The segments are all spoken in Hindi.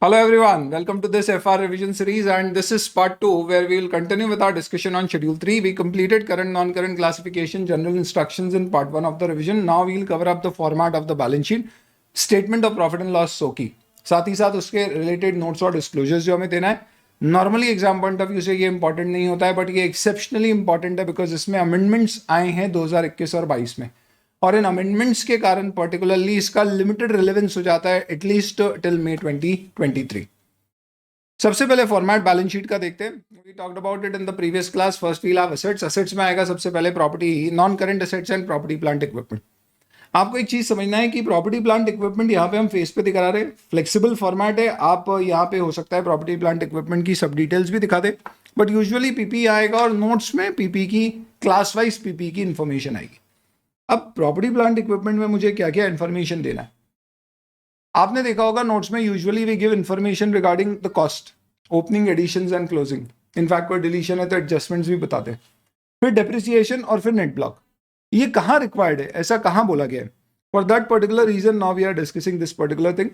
Hello everyone, welcome to this FR revision series, and this is part 2 where we will continue with our discussion on schedule 3. We completed current non-current classification general instructions in part 1 of the revision. Now we will cover up the format of the balance sheet, statement of profit and loss SOKI, साथ ही साथ उसके रिलेटेड नोट्स और डिस्क्लोजर्स जो हमें देना है. Normally exam point of view से ये इंपॉर्टेंट नहीं होता है, बट ये एक्सेप्शनली इंपॉर्टेंट है बिकॉज इसमें अमेंडमेंट्स आए हैं 2021 और 22 में, और इन अमेंडमेंट्स के कारण पर्टिकुलरली इसका लिमिटेड रिलेवेंस हो जाता है एटलीस्ट टिल मई 2023. सबसे पहले फॉर्मेट बैलेंस शीट का देखते हैं. We talked about it in the previous class. First we'll have assets. Assets में आएगा सबसे पहले property, non current assets and property plant equipment. आपको एक चीज समझना है कि प्रॉपर्टी प्लांट इक्विपमेंट यहाँ पे हम फेस पे दिखा रहे हैं, फ्लेक्सिबल फॉर्मेट है. आप यहाँ पे हो सकता है प्रॉपर्टी प्लांट इक्विपमेंट की सब डिटेल्स भी दिखा दे, बट यूजुअली पीपी आएगा और नोट्स में पीपी की क्लास वाइज पीपी की इंफॉर्मेशन आएगी. अब प्रॉपर्टी प्लांट इक्विपमेंट में मुझे क्या क्या इंफॉर्मेशन देना है. आपने देखा होगा नोट्स में usually we give information regarding the cost, opening, additions and closing. In fact कोई डिलीशन है तो एडजस्टमेंट्स भी बताते हैं. फिर डेप्रिसिएशन और फिर नेट ब्लॉक. ये कहाँ रिक्वायर्ड है, ऐसा कहाँ बोला गया है. For that particular reason now we are discussing this particular thing.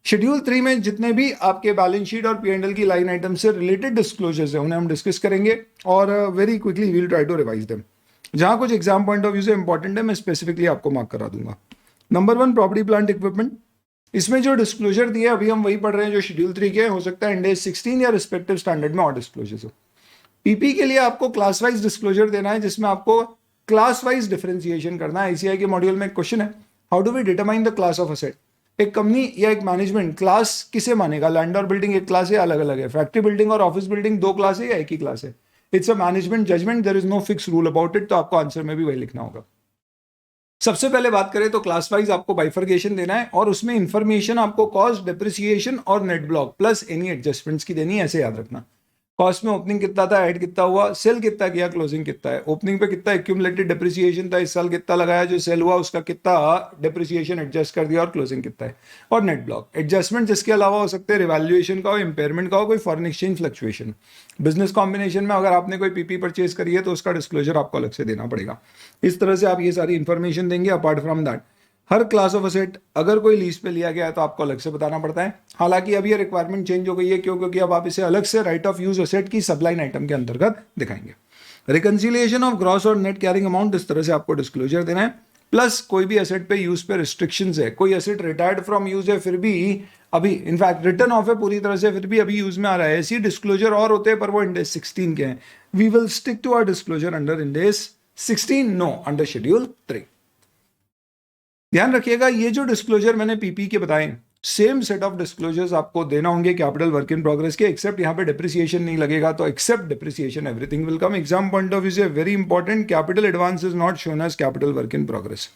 Schedule 3 में जितने भी आपके बैलेंस शीट और P&L की लाइन आइटम से रिलेटेड डिस्क्लोजर्स है उन्हें हम डिस्कस करेंगे और very quickly we will try to revise them. जहां कुछ एग्जाम पॉइंट ऑफ व्यू से इंपॉर्टेंट है मैं स्पेसिफिकली आपको मार्क करा दूंगा. नंबर 1 प्रॉपर्टी प्लांट इक्विपमेंट. इसमें जो डिस्क्लोजर दिया अभी हम वही पढ़ रहे हैं जो शेड्यूल 3 के. हो सकता है इंडेक्स 16 या रिस्पेक्टिव स्टैंडर्ड में और डिस्क्लोजर्स हो. पीपी के लिए आपको क्लास वाइज डिस्क्लोजर देना है जिसमें आपको क्लास वाइज डिफरेंशिएशन करना है. आईसीआई के मॉड्यूल में एक क्वेश्चन है, how do we determine the class of asset. एक कंपनी या एक मैनेजमेंट क्लास किसे मानेगा. लैंड और बिल्डिंग एक क्लास है, अलग अलग है. फैक्ट्री बिल्डिंग और ऑफिस बिल्डिंग दो क्लास है या एक ही क्लास है. It's a management judgement, there is no fix rule about it. तो आपको आंसर में भी वही लिखना होगा. सबसे पहले बात करें तो क्लास वाइज आपको बाइफर्केशन देना है और उसमें इंफॉर्मेशन आपको कॉस्ट, डिप्रिसिएशन और net block plus any adjustments की देनी है. ऐसे याद रखना. कॉस्ट में ओपनिंग कितना था, ऐड कितना हुआ, सेल कितना किया, क्लोजिंग कितना है, ओपनिंग पे कितना एक्यूमुलेटेड डिप्रिसिएशन था, इस साल कितना लगाया, जो सेल हुआ उसका कितना डिप्रिसिएशन एडजस्ट कर दिया और क्लोजिंग कितना है. और नेट ब्लॉक. एडजस्टमेंट जिसके अलावा हो सकते हैं रिवैल्यूएशन का हो, इंपेयरमेंट का हो, कोई foreign exchange fluctuation. Business combination में अगर आपने कोई पीपी परचेज करी है तो उसका डिस्क्लोजर आपको अलग से देना पड़ेगा. इस तरह से आप ये सारी इंफॉर्मेशन देंगे. Apart from that her class of asset अगर कोई लीज पे लिया गया है तो आपको अलग से बताना पड़ता है. हालांकि अब ये रिक्वायरमेंट चेंज हो गई है. क्यों? क्योंकि अब आप इसे अलग से राइट ऑफ यूज असेट की सबलाइन आइटम के अंतर्गत दिखाएंगे. रिकंसिलिएशन ऑफ ग्रॉस और नेट कैरिंग अमाउंट, इस तरह से आपको डिस्क्लोजर देना है. प्लस कोई भी एसेट पे यूज पे रिस्ट्रिक्शंस है, कोई एसेट रिटायर्ड फ्रॉम यूज है फिर भी अभी इनफैक्ट रिटर्न ऑफ है पूरी तरह से फिर भी अभी यूज में आ रहा है, ऐसी डिस्क्लोजर और होते हैं पर वो इंडेक्स 16 के हैं. We will stick to our disclosure under index 16, no under schedule 3. ध्यान रखिएगा ये जो डिस्क्लोजर मैंने पीपी के बताए सेम सेट ऑफ डिस्क्लोजर्स आपको देना होंगे कैपिटल वर्क इन प्रोग्रेस के, एक्सेप्ट यहाँ पे डिप्रिसिएशन नहीं लगेगा. तो except depreciation everything will come. Exam point of view से very important, capital advance is not shown as capital work in progress.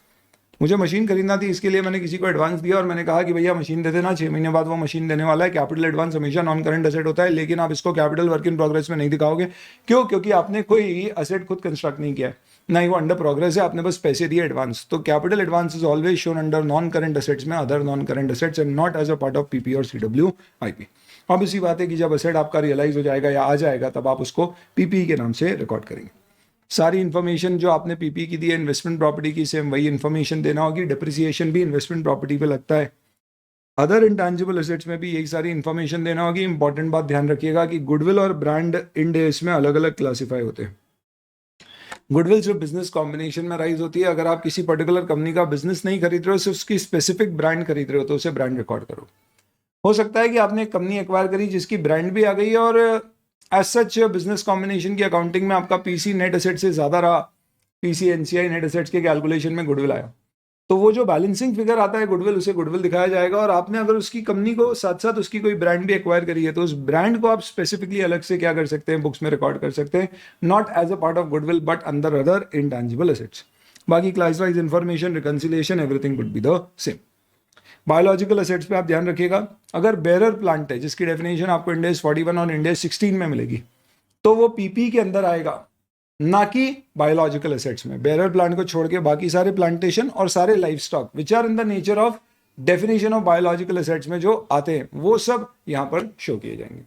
मुझे मशीन खरीदना थी, इसके लिए मैंने किसी को एडवांस दिया और मैंने कहा कि भैया मशीन दे देना, 6 महीने बाद वो मशीन देने वाला है. कैपिटल एडवांस हमेशा नॉन करंट असेट होता है, लेकिन आप इसको कैपिटल वर्क इन प्रोग्रेस में नहीं दिखाओगे. क्यों? क्योंकि आपने कोई असेट खुद कंस्ट्रक्ट नहीं किया है, ना ही वो अंडर प्रोग्रेस है, आपने बस पैसे दिए एडवांस. तो capital advance is always shown under non current assets में, other non current assets and not as a part of PP और CWIP. अब इसी बात है कि जब असेट आपका रियलाइज हो जाएगा या आ जाएगा तब आप उसको पीपी के नाम से रिकॉर्ड करेंगे. सारी इन्फॉर्मेशन जो आपने पीपी की दी है इन्वेस्टमेंट प्रॉपर्टी की, सेम वही इन्फॉर्मेशन देना होगी. डिप्रिसिएशन भी इन्वेस्टमेंट प्रॉपर्टी पे लगता है. अदर इंटेंजिबल एसेट्स में भी यही सारी इन्फॉर्मेशन देना होगी. इंपॉर्टेंट बात ध्यान रखिएगा कि गुडविल और ब्रांड इन डेज में अलग अलग क्लासीफाई होते हैं. गुडविल सिर्फ बिजनेस कॉम्बिनेशन में राइज होती है. अगर आप किसी पर्टिकुलर कंपनी का बिजनेस नहीं खरीद रहे हो, सिर्फ उसकी स्पेसिफिक ब्रांड खरीद रहे हो तो उसे ब्रांड रिकॉर्ड करो. हो सकता है कि आपने एक कंपनी एक्वायर करी जिसकी ब्रांड भी आ गई है और एज सच बिजनेस कॉम्बिनेशन की अकाउंटिंग में आपका पीसी नेट एसेट से ज्यादा रहा, पीसी एनसीआई नेट एसेट्स के कैलकुलेशन में गुडविल आया, तो वो जो बैलेंसिंग फिगर आता है गुडविल, उसे गुडविल दिखाया जाएगा. और आपने अगर उसकी कंपनी को साथ साथ उसकी कोई ब्रांड भी एक्वायर करी है तो उस ब्रांड को आप स्पेसिफिकली अलग से क्या कर सकते हैं, बुक्स में रिकॉर्ड कर सकते हैं, not as a part of goodwill but under other intangible assets. बाकी class wise information, reconciliation, everything would be the same. Biological assets पे आप ध्यान रखिएगा, अगर बेरर प्लांट है जिसकी डेफिनेशन आपको इंडेक्स 41 और इंडेक्स 16 में मिलेगी तो वो पीपी के अंदर आएगा, ना कि बायोलॉजिकल एसेट्स में. बेरर प्लांट को छोड़ के बाकी सारे प्लांटेशन और सारे livestock which are in the nature of definition of biological assets में जो आते हैं वो सब यहाँ पर शो किए जाएंगे.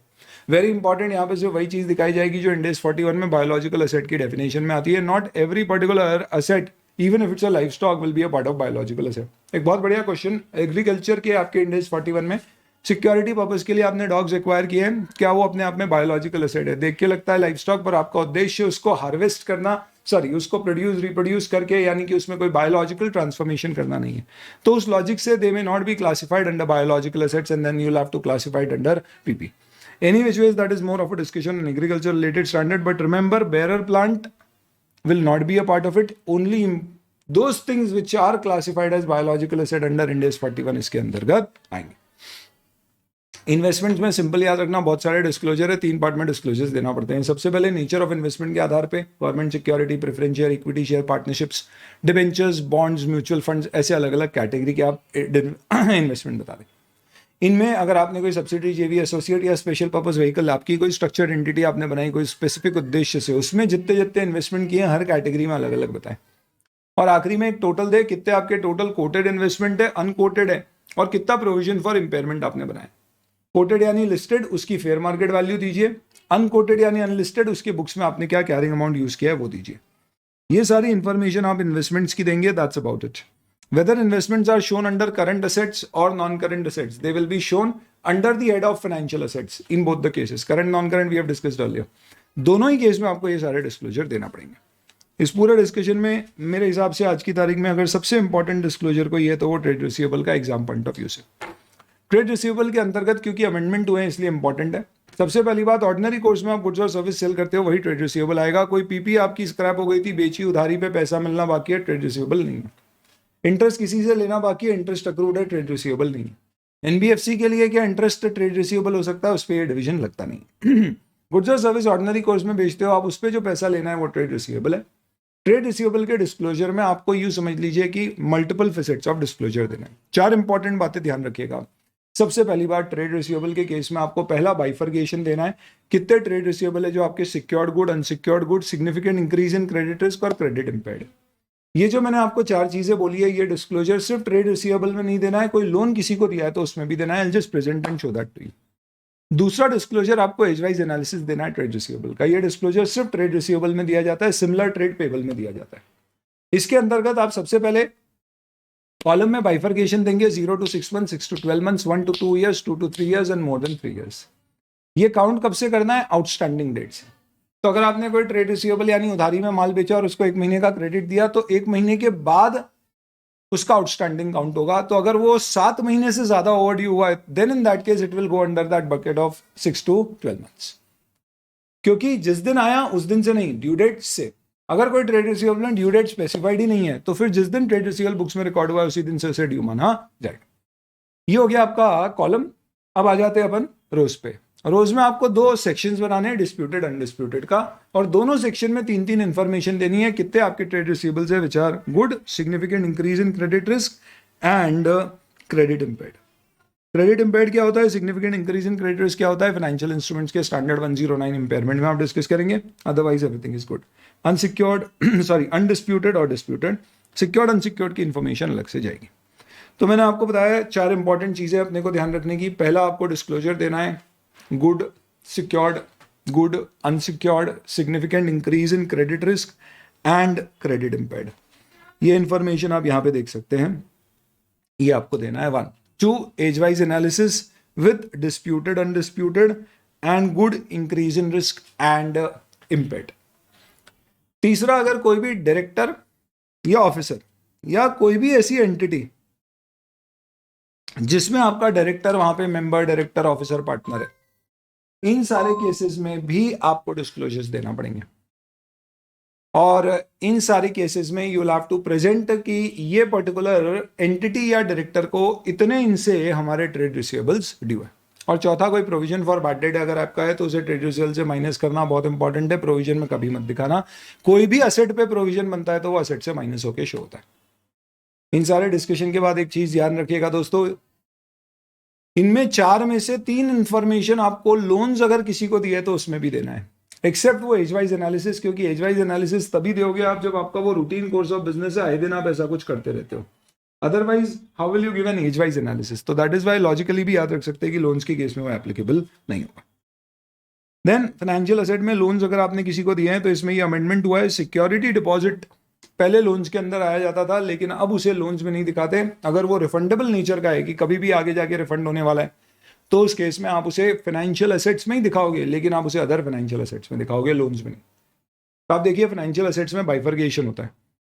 वेरी इंपॉर्टेंट, यहाँ पे जो वही चीज दिखाई जाएगी जो इंडेक्स 41 में बायोलॉजिकल एसेट की डेफिनेशन में आती है. Not every particular asset even if it's a life stock will be a part of biological asset. एक बहुत बढ़िया क्वेश्चन एग्रीकल्चर के आपके इंडेक्स 41 में सिक्योरिटी पर्पज के लिए आपने डॉग्स एक्वायर किए हैं, क्या वो अपने आप में बायोलॉजिकल एसेट है? देख के लगता है लाइफ स्टॉक, पर आपका उद्देश्य उसको हार्वेस्ट करना, उसको प्रोड्यूस रिप्रोड्यूस करके, यानी कि उसमें कोई बायोलॉजिकल ट्रांसफॉर्मेशन करना नहीं है। तो उस लॉजिक से they may not be classified under biological assets and then you will have to classified under PP. Any which ways, that is more of a discussion on agriculture related standard, but remember bearer plant will not be a part of it. Only those things which are classified as biological asset under Ind AS 41 इसके अंतर्गत आएंगे. इन्वेस्टमेंट्स में सिंपल याद रखना, बहुत सारे डिस्क्लोजर है, 3 पार्ट में डिस्क्लोजर्स देना पड़ते हैं. सबसे पहले नेचर ऑफ इन्वेस्टमेंट के आधार पे government security, preference share, equity share, partnerships, debentures, bonds, mutual funds, ऐसे अलग अलग कैटेगरी के आप इन्वेस्टमेंट बता दें. इनमें अगर आपने कोई सब्सिडरी, जेवी, एसोसिएट या स्पेशल पर्पस व्हीकल, आपकी कोई स्ट्रक्चर्ड एंटिटी आपने बनाई कोई स्पेसिफिक उद्देश्य से, उसमें जितने जितने इन्वेस्टमेंट किए हर कैटेगरी में अलग अलग बताएं. और आखिरी में एक टोटल दे, कितने आपके टोटल कोटेड इन्वेस्टमेंट है, अनकोटेड है, और कितना प्रोविजन फॉर इंपेयरमेंट आपने बनाया. कोटेड यानी लिस्टेड, उसकी फेयर मार्केट वैल्यू दीजिए. अनकोटेड यानी अनलिस्टेड, उसके बुक्स में आपने क्या कैरिंग अमाउंट यूज किया है वो दीजिए. ये सारी इंफॉर्मेशन आप इन्वेस्टमेंट्स की देंगे. That's about it. Whether investments are shown under current assets or non-current assets, they will be shown under the head of financial assets in both the cases. Current, non-current we have discussed earlier. दोनों ही केस में आपको ये सारे डिस्क्लोजर देना पड़ेंगे. इस पूरे डिस्कशन में मेरे हिसाब से आज की तारीख में अगर सबसे इंपॉर्टेंट डिस्क्लोजर कोई है तो वो ट्रेड रिसीवेबल का एग्जाम पॉइंट ऑफ व्यू से. ट्रेड रिसीवेबल के अंतर्गत क्योंकि अमेंडमेंट हुए हैं इसलिए इंपॉर्टेंट है. सबसे पहली बात, ऑर्डिनरी कोर्स में आप गुड्स और सर्विस सेल करते हो वही ट्रेड रिसीवेबल आएगा. कोई पीपी आपकी स्क्रैप हो गई थी, बेची, उधारी पे पैसा मिलना बाकी है, ट्रेड रिसीवेबल नहीं है. इंटरेस्ट किसी से लेना बाकी है, इंटरेस्ट अक्रूड है, ट्रेड रिसीवेबल नहीं है. एनबीएफसी के लिए क्या इंटरेस्ट ट्रेड रिसीवेबल हो सकता है, उस पर डिवीजन लगता नहीं. गुड्स और सर्विस ऑर्डिनरी कोर्स में बेचते हो आप, उस पर जो पैसा लेना है वो ट्रेड रिसीवेबल है. ट्रेड रिसीवेबल के डिस्क्लोजर में आपको यूं समझ लीजिए कि मल्टीपल फेसेट्स ऑफ डिस्क्लोजर देना है. 4 इंपॉर्टेंट बातें ध्यान रखिएगा. सबसे पहली बात, ट्रेड रिसीवेबल के केस में आपको पहला बाइफर्गेशन देना है. कितने ट्रेड रिसीवेबल है जो आपके secured good, unsecured good, significant increase in credit risk और क्रेडिट इंपेयर्ड. ये जो मैंने आपको 4 चीजें बोली है, ये डिस्क्लोजर सिर्फ ट्रेड रिसीवेबल में नहीं देना है, कोई लोन किसी को दिया है तो उसमें भी देना है. Just present and show that to you. दूसरा डिस्क्लोजर आपको एज वाइज एनालिसिस देना है ट्रेड रिसीवेबल का. ये डिस्क्लोजर सिर्फ ट्रेड रिसीवेबल में दिया जाता है, सिमिलर ट्रेड पेबल में दिया जाता है. इसके अंतर्गत आप सबसे पहले कॉलम में बाइफर्केशन देंगे 0 to 6 months, 6 to 12 months, 1 to 2 years, 2 to 3 years and more than 3 years. ये काउंट कब से करना है? आउटस्टैंडिंग डेट से. तो अगर आपने कोई ट्रेड रिसीवेबल यानी उधारी में माल बेचा और उसको 1 महीने का क्रेडिट दिया तो 1 महीने के बाद उसका आउटस्टैंडिंग काउंट होगा. तो अगर वो 7 महीने से ज्यादा ओवरड्यू हुआ है, then in that case it will go under that bucket of 6 to 12 months. क्योंकि जिस दिन आया उस दिन से नहीं, ड्यू डेट से. अगर कोई ट्रेड रिसीवेबल में ड्यू डेट स्पेसिफाइड ही नहीं है तो फिर जिस दिन ट्रेड रिसीवेबल बुक्स में रिकॉर्ड हुआ है उसी दिन से उसे ड्यू माना जाएगा. ये हो गया आपका कॉलम. अब आ जाते हैं अपन रोज पे. रोज में आपको 2 सेक्शंस बनाने हैं, डिस्प्यूटेड, अनडिस्प्यूटेड का, और दोनों सेक्शन में 3-3 इंफॉर्मेशन देनी है. कितने आपके ट्रेड रिसीवेबल्स है which are good, significant increase in credit risk and credit impaired. Credit impaired क्या होता है, significant increase in credit risk क्या होता है, फाइनेंशियल इंस्ट्रूमेंट्स के स्टैंडर्ड 109 इंपेयरमेंट में आप डिस्कस करेंगे. Otherwise everything is good. Unsecured undisputed और डिस्प्यूटेड. सिक्योर्ड अनसिक्योर्ड की इंफॉर्मेशन अलग से जाएगी. तो मैंने आपको बताया 4 इंपॉर्टेंट चीजें अपने को ध्यान रखने की. पहला, आपको डिस्क्लोजर देना है good, secured, good, unsecured, significant increase in credit risk and credit impaired. ये इंफॉर्मेशन आप यहां पे देख सकते हैं. ये आपको देना है. 1, 2 as wise analysis with disputed, undisputed and good, increase in risk and impaired. तीसरा, अगर कोई भी डायरेक्टर या ऑफिसर या कोई भी ऐसी एंटिटी जिसमें आपका डायरेक्टर वहां पे मेंबर, डायरेक्टर, ऑफिसर, पार्टनर है, इन सारे केसेस में भी आपको डिस्क्लोजर्स देना पड़ेंगे. और इन सारे केसेस में you will have to present कि ये पर्टिकुलर एंटिटी या डायरेक्टर को इतने इनसे हमारे ट्रेड रिसीवेबल्स ड्यू है. और चौथा, कोई प्रोविजन फॉर बैड डेट अगर आपका है तो उसे ट्रेड रिसीवेबल से माइनस करना बहुत इंपॉर्टेंट है. प्रोविजन में कभी मत दिखाना. कोई भी असेट पे प्रोविजन बनता है तो वो असेट से माइनस होकर शो होता है. इन सारे डिस्कशन के बाद एक चीज ध्यान रखिएगा दोस्तों, इनमें 4 में से 3 इंफॉर्मेशन आपको लोन्स अगर किसी को दिए तो उसमें भी देना है, एक्सेप्ट वो एज वाइज एनालिसिस. क्योंकि एज वाइज एनालिसिस तभी दोगे आप जब आपका वो रूटीन कोर्स ऑफ बिजनेस है, आए दिन आप ऐसा कुछ करते रहते हो. Otherwise how will you give an as wise analysis. तो दैट इज वाई लॉजिकली भी याद रख सकते हैं कि लोन्स के केस में वो एप्लीकेबल नहीं होगा. देन फाइनेंशियल असेट में लोन्स अगर आपने किसी को दिए हैं तो इसमें ये अमेंडमेंट हुआ है. सिक्योरिटी डिपॉजिट पहले लोन्स के अंदर आया जाता था, लेकिन अब उसे लोन्स में नहीं दिखाते. अगर वो रिफंडेबल नेचर का है कि कभी भी आगे जाके रिफंड होने वाला है तो उस केस में आप उसे फाइनेंशियल एसेट्स में ही दिखाओगे, लेकिन आप उसे अदर फाइनेंशियल एसेट्स में दिखाओगे, लोन्स में नहीं। तो आप देखिए फाइनेंशियल एसेट्स में बाइफर्केशन होता है,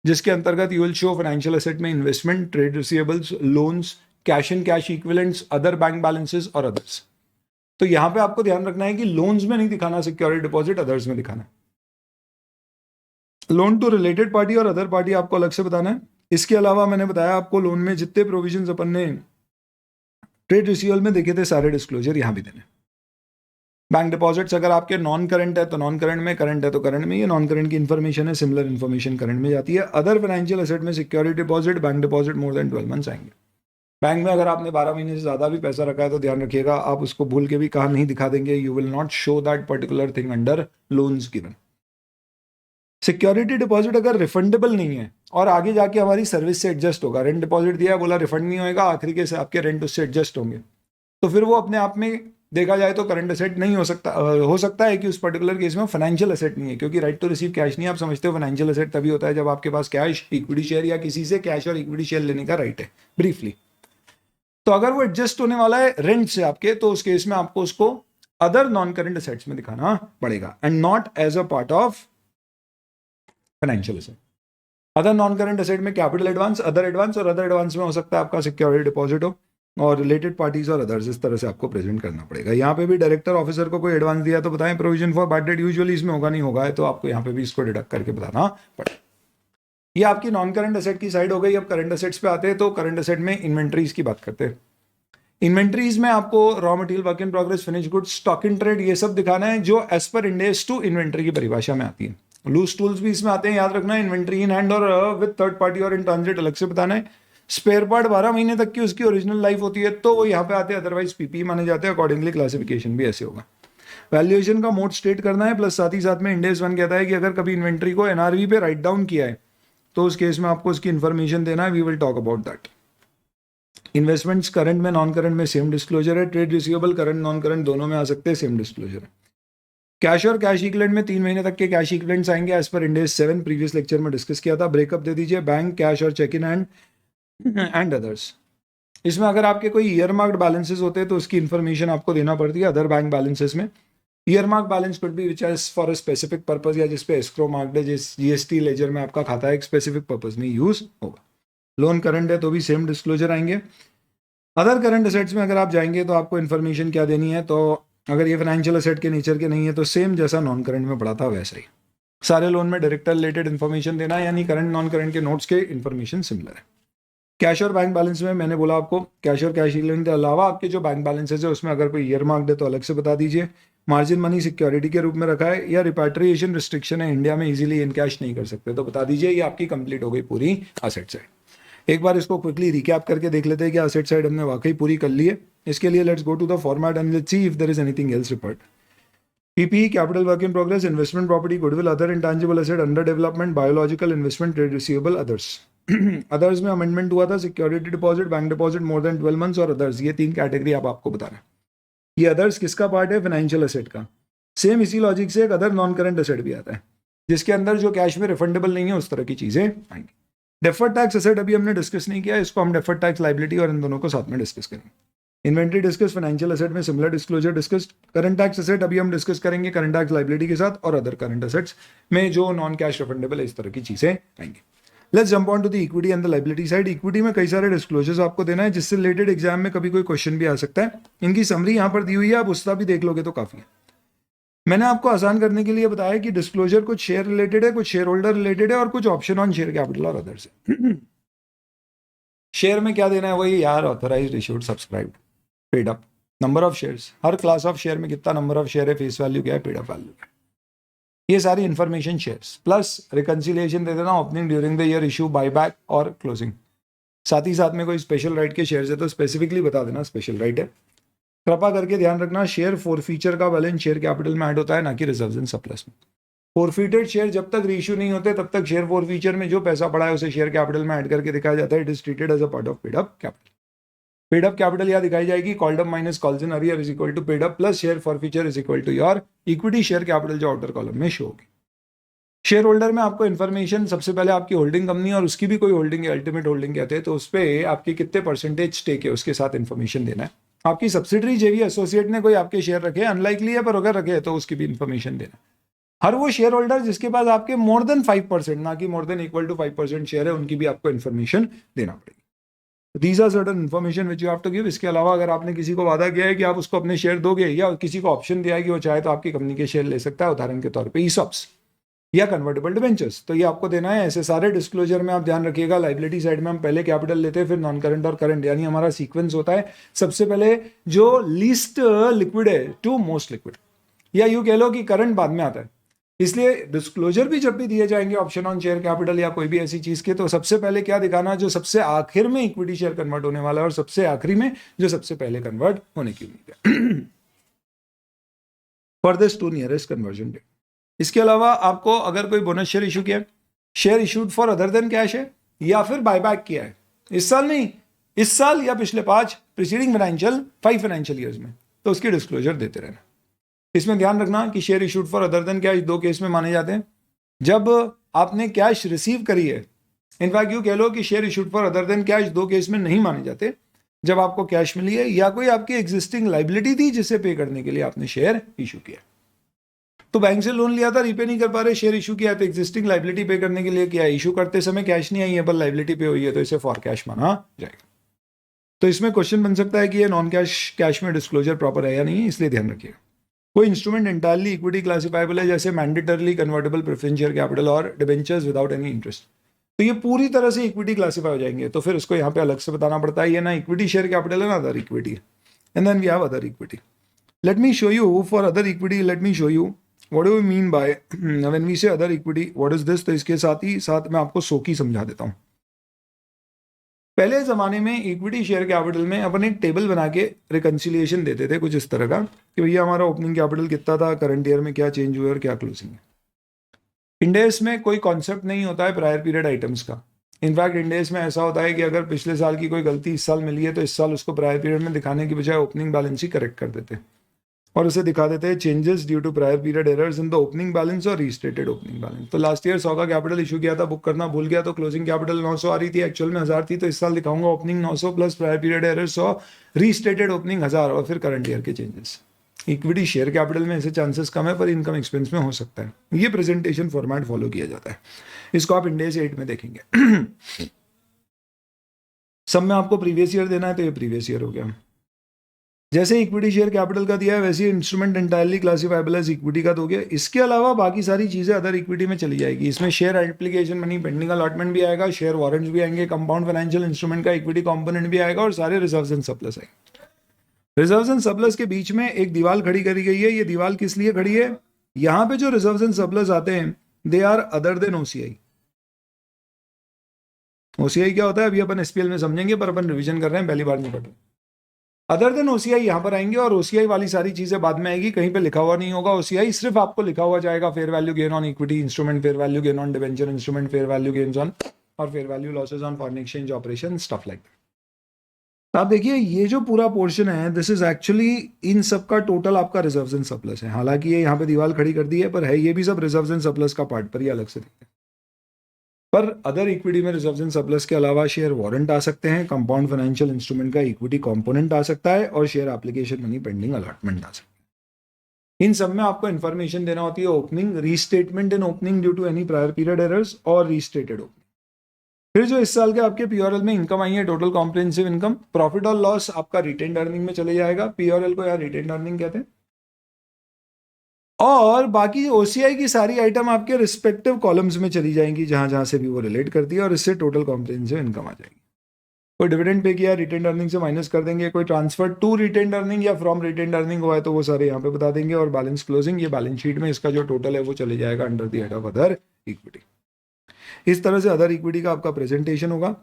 जिसके अंतर्गत you will show financial asset में investment, trade receivables, loans, cash and cash equivalents, other bank balances और अदर्स। तो यहां पे आपको ध्यान रखना है कि लोन्स में नहीं दिखाना सिक्योरिटी डिपॉजिट, अदर्स में दिखाना है। लोन टू रिलेटेड पार्टी और अदर पार्टी आपको अलग से बताना है। इसके अलावा मैंने बताया आपको लोन में जितने प्रोविजंस अपन ने ट्रेड रिसीवेबल में देखे थे सारे डिस्क्लोजर यहां भी देने। बैंक डिपॉजिट्स अगर आपके नॉन करंट है तो नॉन करंट में, करंट है तो करंट में, ये नॉन करंट की इन्फॉर्मेशन है, सिमिलर इन्फॉर्मेशन करंट में जाती है। अदर फाइनेंशियल एसेट में security deposit, bank deposit more than 12 months आएंगे। बैंक में अगर आपने 12 महीने से ज्यादा भी पैसा रखा है तो ध्यान रखिएगा आप उसको भूल के भी कहा नहीं दिखा देंगे, you will not show that particular thing under loans given. Security deposit अगर रिफंडेबल नहीं है और आगे जाके हमारी सर्विस से एडजस्ट होगा, रेंट डिपॉजिट दिया बोला रिफंड नहीं होगा, आखिरी के आपके रेंट उससे एडजस्ट होंगे, तो फिर वो अपने आप में देखा जाए तो करंट एसेट नहीं हो सकता है कि उस पर्टिकुलर केस में फाइनेंशियल एसेट नहीं है, क्योंकि राइट टू रिसीव कैश नहीं। आप समझते हो फाइनेंशियल एसेट तभी होता है जब आपके पास कैश, इक्विटी शेयर या किसी से कैश और इक्विटी शेयर लेने का राइट है ब्रीफली। तो अगर वो एडजस्ट होने वाला है रेंट से आपके, तो उस केस में आपको उसको अदर नॉन करंट एसेट्स में दिखाना पड़ेगा and not as a part of financial asset. Other non current asset में कैपिटल एडवांस, अदर एडवांस, और अदर एडवांस में हो सकता है आपका सिक्योरिटी डिपॉजिट हो और रिलेटेड पार्टीज और अदर्स, इस तरह से आपको प्रेजेंट करना पड़ेगा। यहाँ पे भी डायरेक्टर ऑफिसर को कोई एडवांस दिया तो बताएं provision for bad debt, usually इसमें होगा नहीं होगा है, तो आपको यहाँ पे भी इसको डिडक्ट करके बताना पड़ेगा। ये आपकी नॉन करंट एसेट की साइड हो गई। अब करंट एसेट्स पे आते हैं, तो करंट एसेट में इन्वेंट्रीज की बात करते हैं। इन्वेंट्रीज में आपको raw material, work in progress, finish goods, stock in trade, ये सब दिखाना है जो as per Ind AS 2 inventory की परिभाषा में आती है। लूज टूल्स भी इसमें आते हैं, याद रखना। इन्वेंट्री इन हैंड और विद थर्ड पार्टी और इन ट्रांजिट अलग से बताना है। स्पेयर पार्ट 12 महीने तक की उसकी ओरिजिनल लाइफ होती है, तो वो यहाँ पे आते हैं, अदरवाइज पीपी माने जाते हैं। अकॉर्डिंगली क्लासिफिकेशन भी ऐसे होगा। वैल्यूएशन का मोड स्टेट करना है, प्लस साथ ही साथ में इंड AS 1 कहता है कि अगर कभी इन्वेंट्री को NRV पे राइट डाउन किया है तो उस केस में आपको उसकी इन्फॉर्मेशन देना है। We will talk about that. Investments current में, नॉन करंट में सेम डिस्क्लोजर है। Trade receivable current non current दोनों में आ सकते हैं, सेम डिस्क्लोजर है। कैश और कैश इक्विवेलेंट में 3 महीने तक के कैश इक्विवेलेंट्स आएंगे as per Ind AS 7, previous lecture में डिस्कस किया था। ब्रेकअप दे दीजिए, बैंक, कैश और cheque in hand and others. इसमें अगर आपके कोई ईयर मार्क्ड बैलेंसेस होते हैं तो उसकी इन्फॉर्मेशन आपको देना पड़ती है। अदर बैंक बैलेंसेस में year mark balance could be which is for a specific purpose, या जिसपे एस्क्रो मार्क्ड है, जिस GST लेजर में आपका खाता है, एक स्पेसिफिक पर्पज में यूज होगा। लोन करंट है तो भी सेम डिस्क्लोजर आएंगे। अदर करंट एसेट्स में अगर आप जाएंगे तो आपको इन्फॉर्मेशन क्या देनी है, तो अगर ये फाइनेंशियल एसेट के नेचर के नहीं है तो सेम जैसा नॉन करंट में पढ़ा था वैसा ही। सारे लोन में डायरेक्टर रिलेटेड इन्फॉर्मेशन देना है, यानी करंट नॉन करंट के नोट्स के इन्फॉर्मेशन सिमिलर है। कैश और बैंक बैलेंस में मैंने बोला आपको, कैश और कैश इक्विवेलेंट के अलावा आपके जो बैंक बैलेंसेस है उसमें अगर कोई ईयर मार्क्ड है तो अलग से बता दीजिए। मार्जिन मनी सिक्योरिटी के रूप में रखा है या रिपैट्रिएशन रिस्ट्रिक्शन है, इंडिया में इजीली इन कैश नहीं कर सकते, तो बता दीजिए। ये आपकी कंप्लीट हो गई पूरी एसेट साइड। एक बार इसको क्विकली रिकैप करके देख लेते हैं कि एसेट साइड हमने वाकई पूरी कर ली है। इसके लिए let's go to the format and let's see if there is anything else report. PPE, capital work in progress, investment property, goodwill, other intangible asset under development, biological investment, trade receivable, others. Others में अमेंडमेंट हुआ था, security deposit, bank deposit more than 12 months और अदर्स, ये 3 कैटेगरी आप आपको बताना है। ये अदर्स किसका पार्ट है? फाइनेंशियल एसेट का। सेम इसी लॉजिक से एक अदर नॉन करंट एसेट भी आता है जिसके अंदर जो कैश में रिफंडेबल नहीं है उस तरह की चीजें आएंगी। डेफर्ड टैक्स एसेट अभी हमने डिस्कस नहीं किया, इसको हम डेफर्ड टैक्स लायबिलिटी और इन दोनों को साथ में डिस्कस करेंगे। इन्वेंट्री डिस्कस, फाइनेंशियल एसेट में similar disclosure discuss. Current tax asset अभी हम डिस्कस करेंगे करंट टैक्स लायबिलिटी के साथ, और अदर करंट एसेट्स में जो नॉन कैश रिफंडेबल है इस तरह की चीजें आएंगी। Let's jump on to the equity and the liability side. Equity में कई सारे डिस्क्लोजर्स आपको देना है जिससे रिलेटेड एग्जाम में कभी कोई क्वेश्चन भी आ सकता है। इनकी समरी यहाँ पर दी हुई है, आप उसका भी देख लोगे तो काफी है। मैंने आपको आसान करने के लिए बताया कि डिस्क्लोजर कुछ शेयर रिलेटेड है, कुछ शेयर होल्डर रिलेटेड है और कुछ ऑप्शन ऑन शेयर कैपिटल और अदर्स है। शेयर में क्या देना है वही यार, authorised, issued, subscribed, paid up, number of shares, her class of share में कितना नंबर ऑफ शेयर है, फेस वैल्यू क्या है, पेड अप वैल्यू क्या है, ये सारी इंफॉर्मेशन शेयर्स, प्लस रिकंसिलिएशन दे देना, opening during the year, issue, buyback और क्लोजिंग। साथ ही साथ में कोई स्पेशल राइट के शेयर्स है तो स्पेसिफिकली बता देना स्पेशल राइट है। कृपा करके ध्यान रखना, शेयर फोरफीचर का बैलेंस शेयर कैपिटल में ऐड होता है, ना कि रिजर्व्स एंड सरप्लस में। फोरफीटेड शेयर जब तक रीइश्यू नहीं होते तब तक शेयर फोरफीचर में जो पैसा पड़ा है उसे शेयर कैपिटल में ऐड करके दिखाया जाता है। It is treated as a part of paid up capital. Paid up capital यहाँ दिखाई जाएगी, called up minus calls in arrear is equal to paid up plus share forfeiture is equal to your equity share capital जो आउटर कॉलम में शो होगी। शेयर होल्डर में आपको इन्फॉर्मेशन सबसे पहले आपकी होल्डिंग कंपनी और उसकी भी कोई होल्डिंग है, अल्टीमेट होल्डिंग कहते हैं, तो उस पर आपकी कितने परसेंटेज स्टेक है उसके साथ इन्फॉर्मेशन देना है। आपकी सब्सिडरी जेवी एसोसिएट ने कोई आपके शेयर रखे, अनलाइकली है पर अगर रखे तो उसकी भी इंफॉर्मेशन देना। हर वो शेयर होल्डर जिसके पास आपके मोर देन 5%, ना कि more than equal to 5% share है, उनकी भी आपको इन्फॉर्मेशन देना पड़ेगी। These are certain information which you have to give. इसके अलावा अगर आपने किसी को वादा किया है कि आप उसको अपने शेयर दोगे, या किसी को ऑप्शन दिया है कि वो चाहे तो आपकी कंपनी के शेयर ले सकता है, उदाहरण के तौर पे ईसॉप्स या कन्वर्टेबल डिबेंचर्स, तो ये आपको देना है। ऐसे सारे डिस्क्लोजर में आप ध्यान रखिएगा। लाइबिलिटी साइड में हम पहले कैपिटल लेते हैं, फिर नॉन करंट और करंट, यानी हमारा सीक्वेंस होता है। सबसे पहले जो लीस्ट लिक्विड है टू मोस्ट लिक्विड, या यूं कह लो कि करंट बाद में आता है। इसलिए डिस्क्लोजर भी जब भी दिए जाएंगे ऑप्शन ऑन शेयर कैपिटल या कोई भी ऐसी चीज के, तो सबसे पहले क्या दिखाना, जो सबसे आखिर में इक्विटी शेयर कन्वर्ट होने वाला है, और सबसे आखिरी में जो सबसे पहले कन्वर्ट होने की उम्मीद है for this to nearest conversion date. इसके अलावा आपको अगर कोई बोनस शेयर इशू किया है, share issued for other than cash है, या फिर बायबैक किया है, इस साल नहीं, इस साल या पिछले 5 प्रीसीडिंग फाइव फाइनेंशियल ईयर्स में, तो उसकी डिस्क्लोजर देते रहना। इसमें ध्यान रखना कि share issued for other than cash 2 case में माने जाते हैं। जब आपने कैश रिसीव करी है, इनफैक्ट यू कह लो कि share issued for other than cash 2 case में नहीं माने जाते, जब आपको कैश मिली है या कोई आपकी एग्जिस्टिंग लाइबिलिटी थी जिसे पे करने के लिए आपने शेयर इशू किया। तो बैंक से लोन लिया था, रीपे नहीं कर पा रहे, शेयर इशू किया, तो एग्जिस्टिंग लाइबिलिटी पे करने के लिए किया, इशू करते समय कैश नहीं आई है पर लाइबिलिटी पे हुई है, तो इसे फॉर कैश माना जाएगा। तो इसमें क्वेश्चन बन सकता है कि ये नॉन कैश में डिस्क्लोजर प्रॉपर है या नहीं, इसलिए ध्यान रखिएगा। कोई इंस्ट्रूमेंट एंटायरली इक्विटी क्लासिफाइबल है, जैसे mandatorily convertible preference share capital और डिबेंचर्स विदाउट एनी इंटरेस्ट, तो ये पूरी तरह से इक्विटी क्लासिफाई हो जाएंगे। तो फिर उसको यहाँ पे अलग से बताना पड़ता है, ये ना इक्विटी शेयर कैपिटल है ना other equity, and then we have other equity. Let me show you for other equity, let me show you what do we mean by when we say other equity, what is this. तो इसके साथ मैं आपको सोकी समझा देता हूँ। पहले ज़माने में इक्विटी शेयर कैपिटल में अपन एक टेबल बना के रिकन्सिलिएशन देते थे कुछ इस तरह का, कि भैया हमारा ओपनिंग कैपिटल कितना था, करंट ईयर में क्या चेंज हुआ और क्या क्लोजिंग है। इंडेस में कोई कॉन्सेप्ट नहीं होता है प्रायर पीरियड आइटम्स का। इनफैक्ट इंडेस में ऐसा होता है कि अगर पिछले साल की कोई गलती इस साल मिली है, तो इस साल उसको प्रायर पीरियड में दिखाने की बजाय ओपनिंग बैलेंस ही करेक्ट कर देते हैं और उसे दिखा देते हैं changes due to prior period errors in the opening balance और रीस्टेटेड ओपनिंग बैलेंस। तो लास्ट ईयर 100 का कैपिटल इशू किया था, बुक करना भूल गया, तो क्लोजिंग कैपिटल 900 आ रही थी, एक्चुअल में 1000 थी, तो इस साल दिखाऊंगा opening 900 plus prior period error 100, restated opening 1000 और फिर करंट ईयर के चेंजेस। इक्विटी शेयर कैपिटल में ऐसे चांसेस कम है, पर इनकम एक्सपेंस में हो सकता है। ये प्रेजेंटेशन फॉर्मेट फॉलो किया जाता है, इसको आप इंडेस 8 में देखेंगे। सब में आपको प्रीवियस ईयर देना है, तो ये प्रीवियस ईयर हो गया। जैसे इक्विटी शेयर कैपिटल का दिया है, वैसे इंस्ट्रूमेंट एंटायरली क्लासिफाइबल एज इक्विटी का दोगे। इसके अलावा बाकी सारी चीजें अदर इक्विटी में चली जाएगी। इसमें share application money, pending allotment भी आएगा, शेयर वारंट्स भी आएंगे, कंपाउंड फाइनेंशियल इंस्ट्रूमेंट का इक्विटी कंपोनेंट भी आएगा, और सारे रिजर्व्स एंड सरप्लस आएंगे। रिजर्व्स एंड सरप्लस के बीच में एक दीवार खड़ी करी गई है। ये दीवार किस लिए खड़ी है? यहाँ पे जो रिजर्व्स एंड सरप्लस आते हैं, they are other than OCI. OCI क्या होता है अभी अपन एसपीएल में समझेंगे, पर अपन रिवीजन कर रहे हैं, पहली बार नहीं पढ़ रहे। अदर देन ओसीआई यहाँ पर आएंगे, और ओसीआई वाली सारी चीजें बाद में आएगी, कहीं पे लिखा हुआ नहीं होगा ओसीआई, सिर्फ आपको लिखा हुआ जाएगा fair value gain on equity instrument, fair value gain on debenture instrument, fair value gains on और fair value losses on foreign exchange operation, stuff like that. आप देखिए ये जो पूरा पोर्शन है, दिस इज एक्चुअली इन सब का टोटल आपका रिजर्व्स एंड सरप्लस है। हालांकि ये यहाँ पे दीवार खड़ी कर दी है, पर है ये भी सब रिजर्व्स एंड सरप्लस का पार्ट, पर ये अलग से दिखते हैं। पर अदर इक्विटी में रिजर्व्स एंड सरप्लस के अलावा शेयर वारंट आ सकते हैं, कंपाउंड फाइनेंशियल इंस्ट्रूमेंट का इक्विटी कंपोनेंट आ सकता है, और share application money, pending allotment आ सकता है। इन सब में आपको इन्फॉर्मेशन देना होती है opening, restatement in opening due to any prior period errors, और रीस्टेटेड ओपनिंग। फिर जो इस साल के आपके पीओआरएल में इनकम आई है, टोटल कॉम्प्रिहेंसिव इनकम, प्रॉफिट और लॉस आपका रिटेन्ड अर्निंग में चले जाएगा। पीओआरएल को यार रिटेन्ड अर्निंग कहते हैं। और बाकी ओसीआई की सारी आइटम आपके रिस्पेक्टिव कॉलम्स में चली जाएंगी, जहां जहां से भी वो रिलेट करती है, और इससे टोटल कॉम्प्रिहेंसिव इनकम आ जाएगी। कोई डिविडेंड पे किया, रिटेन्ड अर्निंग से माइनस कर देंगे। कोई ट्रांसफर टू रिटेन्ड अर्निंग या फ्रॉम रिटेन्ड अर्निंग हुआ है, तो वो सारे यहाँ पे बता देंगे। और बैलेंस क्लोजिंग, ये बैलेंस शीट में इसका जो टोटल है वो चले जाएगा under the head of other equity. इस तरह से अदर इक्विटी का आपका प्रेजेंटेशन होगा।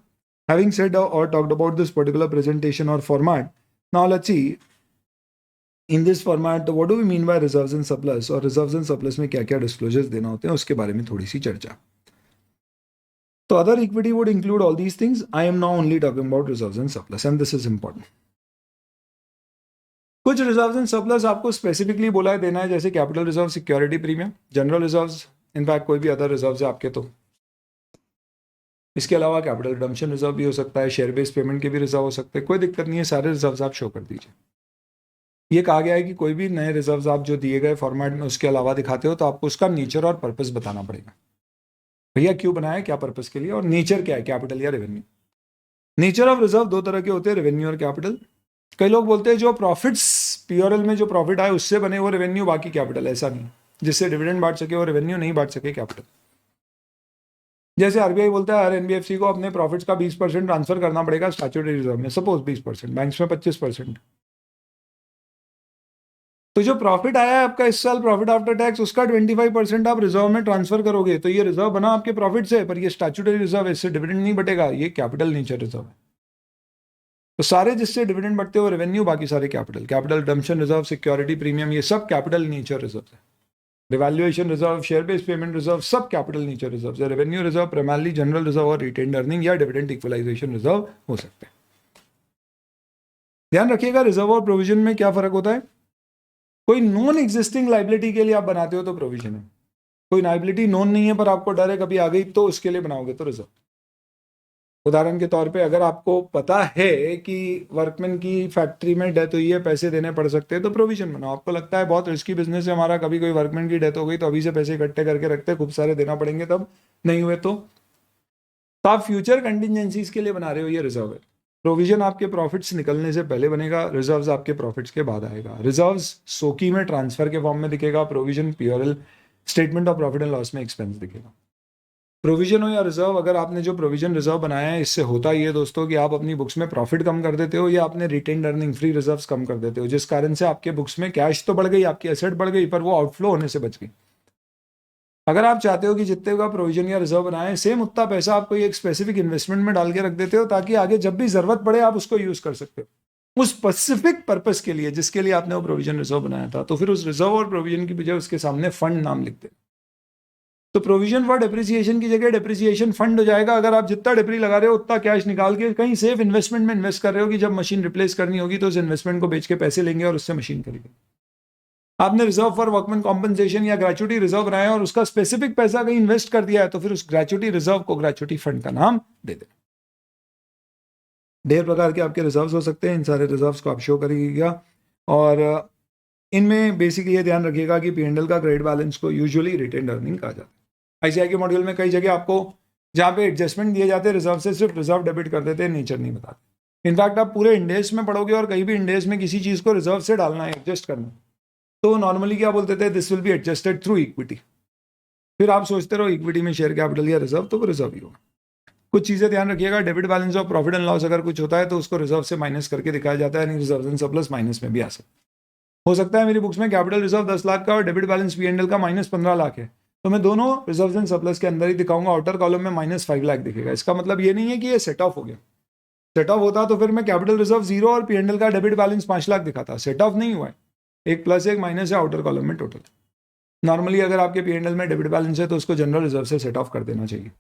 हैविंग सेड और talked about this particular presentation और format, now let's see in this format what do we mean by reserves and surplus, और रिजर्व्स एंड सरप्लस में क्या क्या डिस्क्लोजर्स देना होते हैं उसके बारे में थोड़ी सी चर्चा। तो other equity would include all these things. I am now only talking about reserves and surplus, and this is important. कुछ रिजर्व्स एंड सरप्लस आपको स्पेसिफिकली बोला है देना है, जैसे capital reserve, security premium, general reserves, in fact कोई भी अदर रिजर्व्स है आपके, तो इसके अलावा कैपिटल रिडम्पशन रिजर्व भी हो सकता है, शेयर बेस्ड पेमेंट के भी रिजर्व हो सकते हैं, कोई दिक्कत नहीं है, सारे रिजर्व आप शो कर दीजिए। ये कहा गया है कि कोई भी नए रिजर्व्स आप जो दिए गए फॉर्मेट में उसके अलावा दिखाते हो तो आपको उसका नेचर और पर्पस बताना पड़ेगा। भैया क्यों बनाया, क्या पर्पस के लिए, और नेचर क्या है, कैपिटल या रेवेन्यू। नेचर ऑफ रिजर्व दो तरह के होते हैं, रेवेन्यू और कैपिटल। कई लोग बोलते हैं जो प्रॉफिट्स पीओरएल में जो प्रॉफिट आए उससे बने वो रेवेन्यू, बाकी कैपिटल। ऐसा नहीं, जिससे डिविडेंड बांट सके वो रेवेन्यू, नहीं बांट सके कैपिटल। जैसे आरबीआई बोलता है हर एनबीएफसी को अपने प्रॉफिट्स का 20% ट्रांसफर करना पड़ेगा स्टैट्यूटरी रिजर्व में, सपोज 20%, बैंक्स में 25%। तो जो प्रॉफिट आया है आपका इस साल, प्रॉफिट आफ्टर टैक्स, उसका 25% आप रिजर्व में ट्रांसफर करोगे, तो ये रिजर्व बना आपके प्रॉफिट से, पर ये स्टैट्यूटरी रिजर्व है, इससे डिविडेंड नहीं बटेगा, ये कैपिटल नेचर रिजर्व है। तो सारे जिससे डिविडेंड बढ़ते हो रेवेन्यू, बाकी सारे capital. Capital redemption reserve, security premium, ये सब कैपिटल नेचर रिजर्व है। Revaluation reserve, share based payment reserve, सब कैपिटल नेचर रिजर्व है। Revenue reserve primarily general reserve और रिटेन्ड अर्निंग या डिविडेंड इक्वलाइजेशन रिजर्व हो सकते हैं। ध्यान रखिएगा रिजर्व और प्रोविजन में क्या फर्क होता है। कोई नॉन एग्जिस्टिंग लाइबिलिटी के लिए आप बनाते हो तो प्रोविजन है, कोई लाइबिलिटी नॉन नहीं है पर आपको डर है कभी आ गई तो उसके लिए बनाओगे तो रिजर्व। उदाहरण के तौर पे अगर आपको पता है कि वर्कमैन की फैक्ट्री में डेथ हुई है, पैसे देने पड़ सकते हैं, तो प्रोविजन बनाओ। आपको लगता है बहुत रिस्की बिजनेस है हमारा, कभी कोई वर्कमैन की डेथ हो गई तो अभी से पैसे इकट्ठे करके रखते हैं, खूब सारे देना पड़ेंगे तब नहीं हुए तो आप फ्यूचर कंटिजेंसीज के लिए बना रहे हो, ये रिजर्व है। प्रोविजन आपके प्रॉफिट्स निकलने से पहले बनेगा, रिजर्व्स आपके प्रॉफिट्स के बाद आएगा। रिजर्व्स सोकी में ट्रांसफर के फॉर्म में दिखेगा, provision P or L statement of profit and loss में एक्सपेंस दिखेगा। प्रोविजन हो या रिजर्व, अगर आपने जो प्रोविजन रिजर्व बनाया है, इससे होता ही है दोस्तों कि आप अपनी बुक्स में प्रॉफिट कम कर देते हो या आपने रिटेन्ड अर्निंग फ्री रिजर्व्स कम कर देते हो, जिस कारण से आपके बुक्स में कैश तो बढ़ गई, आपकी एसेट बढ़ गई, पर वो आउटफ्लो होने से बच गई। अगर आप चाहते हो कि जितने का प्रोविजन या रिजर्व बनाए सेम उतना पैसा आप कोई एक स्पेसिफिक इन्वेस्टमेंट में डाल के रख देते हो, ताकि आगे जब भी जरूरत पड़े आप उसको यूज कर सकते हो उस स्पेसिफिक पर्पस के लिए जिसके लिए आपने वो प्रोविजन रिजर्व बनाया था। तो फिर उस रिजर्व और प्रोविजन की बजाय उसके सामने फंड नाम लिखते हैं। तो प्रोविजन फॉर डेप्रिसिएशन की जगह डेप्रिसिएशन फंड हो जाएगा। अगर आप जितना डेप्री लगा रहे हो उतना कैश निकाल के कहीं सेफ इन्वेस्टमेंट में इन्वेस्ट कर रहे हो कि जब मशीन रिप्लेस करनी होगी तो उस इन्वेस्टमेंट को बेच के पैसे लेंगे और उससे मशीन खरीदेंगे। आपने रिजर्व फॉर वर्कमैन कॉम्पनसेशन या ग्रेचुटी रिजर्व बनाया और उसका स्पेसिफिक पैसा कहीं इन्वेस्ट कर दिया है, तो फिर उस ग्रेचुटी रिजर्व को ग्रेचुटी फंड का नाम दे देना। ढेर प्रकार के आपके रिजर्व्स हो सकते हैं, इन सारे रिजर्व्स को आप शो करिएगा और इनमें बेसिकली ये ध्यान रखिएगा कि पीएनएल का क्रेडिट बैलेंस को यूजुअली रिटेन्ड अर्निंग कहा जाता है। आईसीआई के मॉड्यूल में कई जगह आपको जहाँ पे एडजस्टमेंट दिए जाते हैं रिजर्व से, सिर्फ रिजर्व डेबिट कर देते हैं, नेचर नहीं बताते। इनफैक्ट आप पूरे इंडेस में पढ़ोगे और कहीं भी इंडेस में किसी चीज़ को रिजर्व से डालना है, एडजस्ट करना है, तो नॉर्मली क्या बोलते थे, this will be adjusted through equity. फिर आप सोचते रहो इक्विटी में शेयर कैपिटल या रिजर्व, तो वो रिजर्व ही होगा। कुछ चीज़ें ध्यान रखिएगा, debit balance of profit and loss अगर कुछ होता है तो उसको रिजर्व से माइनस करके दिखाया जाता है, यानी रिजर्व एंड सरप्लस माइनस में भी आ सकता है। हो सकता है मेरी बुक्स में कैपिटल रिजर्व 10 लाख का और डेबिट बैलेंस पीएनएल का -15 लाख है, तो मैं दोनों रिजर्व एंड सरप्लस के अंदर ही दिखाऊंगा, आउटर कॉलम में -5 लाख दिखेगा। इसका मतलब ये नहीं है कि ये सेट ऑफ हो गया। सेट ऑफ होता तो फिर मैं कैपिटल रिजर्व 0 और पीएनएल का डेबिट बैलेंस 5 लाख दिखाता। सेट ऑफ नहीं हुआ है, एक प्लस एक माइनस है आउटर कॉलम में टोटल। नॉर्मली अगर आपके पीएनएल में डेबिट बैलेंस है तो उसको जनरल रिजर्व से सेट ऑफ कर देना चाहिए।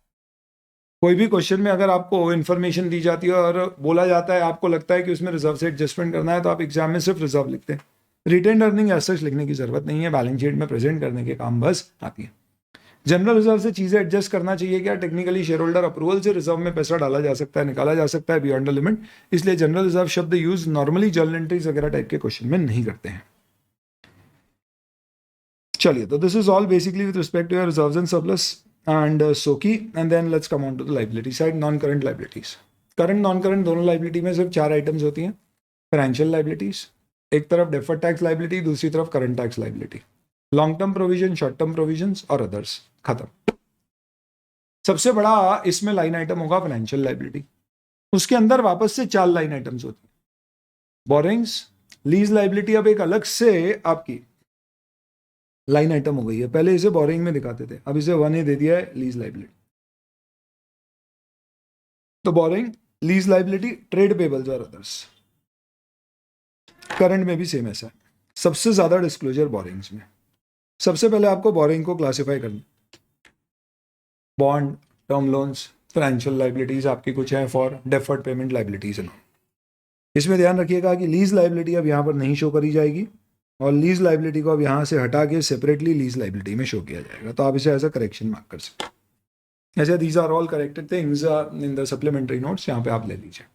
कोई भी क्वेश्चन में अगर आपको इन्फॉर्मेशन दी जाती है और बोला जाता है, आपको लगता है कि उसमें रिजर्व से एडजस्टमेंट करना है, तो आप एग्जाम में सिर्फ रिजर्व लिखते हैं। रिटेन्ड अर्निंग एज सच लिखने की जरूरत नहीं है, बैलेंस शीट में प्रेजेंट करने के काम बस आती है। जनरल रिजर्व से चीजें एडजस्ट करना चाहिए क्या, टेक्निकली शेयर होल्डर अप्रूवल से रिजर्व में पैसा डाला जा सकता है, निकाला जा सकता है बियॉन्ड द लिमिट, इसलिए जनरल रिजर्व शब्द यूज नॉर्मली जर्नल एंट्रीज वगैरह टाइप के क्वेश्चन में नहीं करते हैं। चलिए, तो this is all basically with respect to your reserves and surplus and SOKI, and then let's come on to the liability side, non-current liabilities. Current non current दोनों लाइबिलिटी में सिर्फ 4 आइटम्स होती हैं। फाइनेंशियल लाइबिलिटीज, एक तरफ डेफर्ड टैक्स लाइबिलिटी, दूसरी तरफ current tax liability, long term provision, short term provisions और अदर्स, खत्म। सबसे बड़ा इसमें लाइन आइटम होगा फाइनेंशियल लाइबिलिटी। उसके अंदर वापस से 4 लाइन आइटम्स होती हैं। बोरिंग्स, लीज लाइबिलिटी अब एक अलग से आपकी लाइन आइटम हो गई है, पहले इसे बोरिंग में दिखाते थे, अब इसे 1A दे दिया है, लीज लाइबिलिटी। तो boring, lease liability, trade pebbles और अदर्स। करंट में भी सेम ऐसा है, सबसे ज्यादा डिस्क्लोजर बोरिंग्स में। सबसे पहले आपको बोरिंग को क्लासिफाई करना, bond, term loans, financial liabilities आपकी कुछ है फॉर डेफर्ड पेमेंट लाइबिलिटीज। इसमें ध्यान रखिएगा कि लीज लाइबिलिटी अब यहाँ पर नहीं शो करी जाएगी और लीज लाइबिलिटी को अब यहाँ से हटा के सेपरेटली लीज लाइबिलिटी में शो किया जाएगा, तो आप इसे एज अ करेक्शन मार्क कर सकते हैं। ऐसे these are all corrected things in the supplementary notes, यहाँ पे आप ले लीजिए।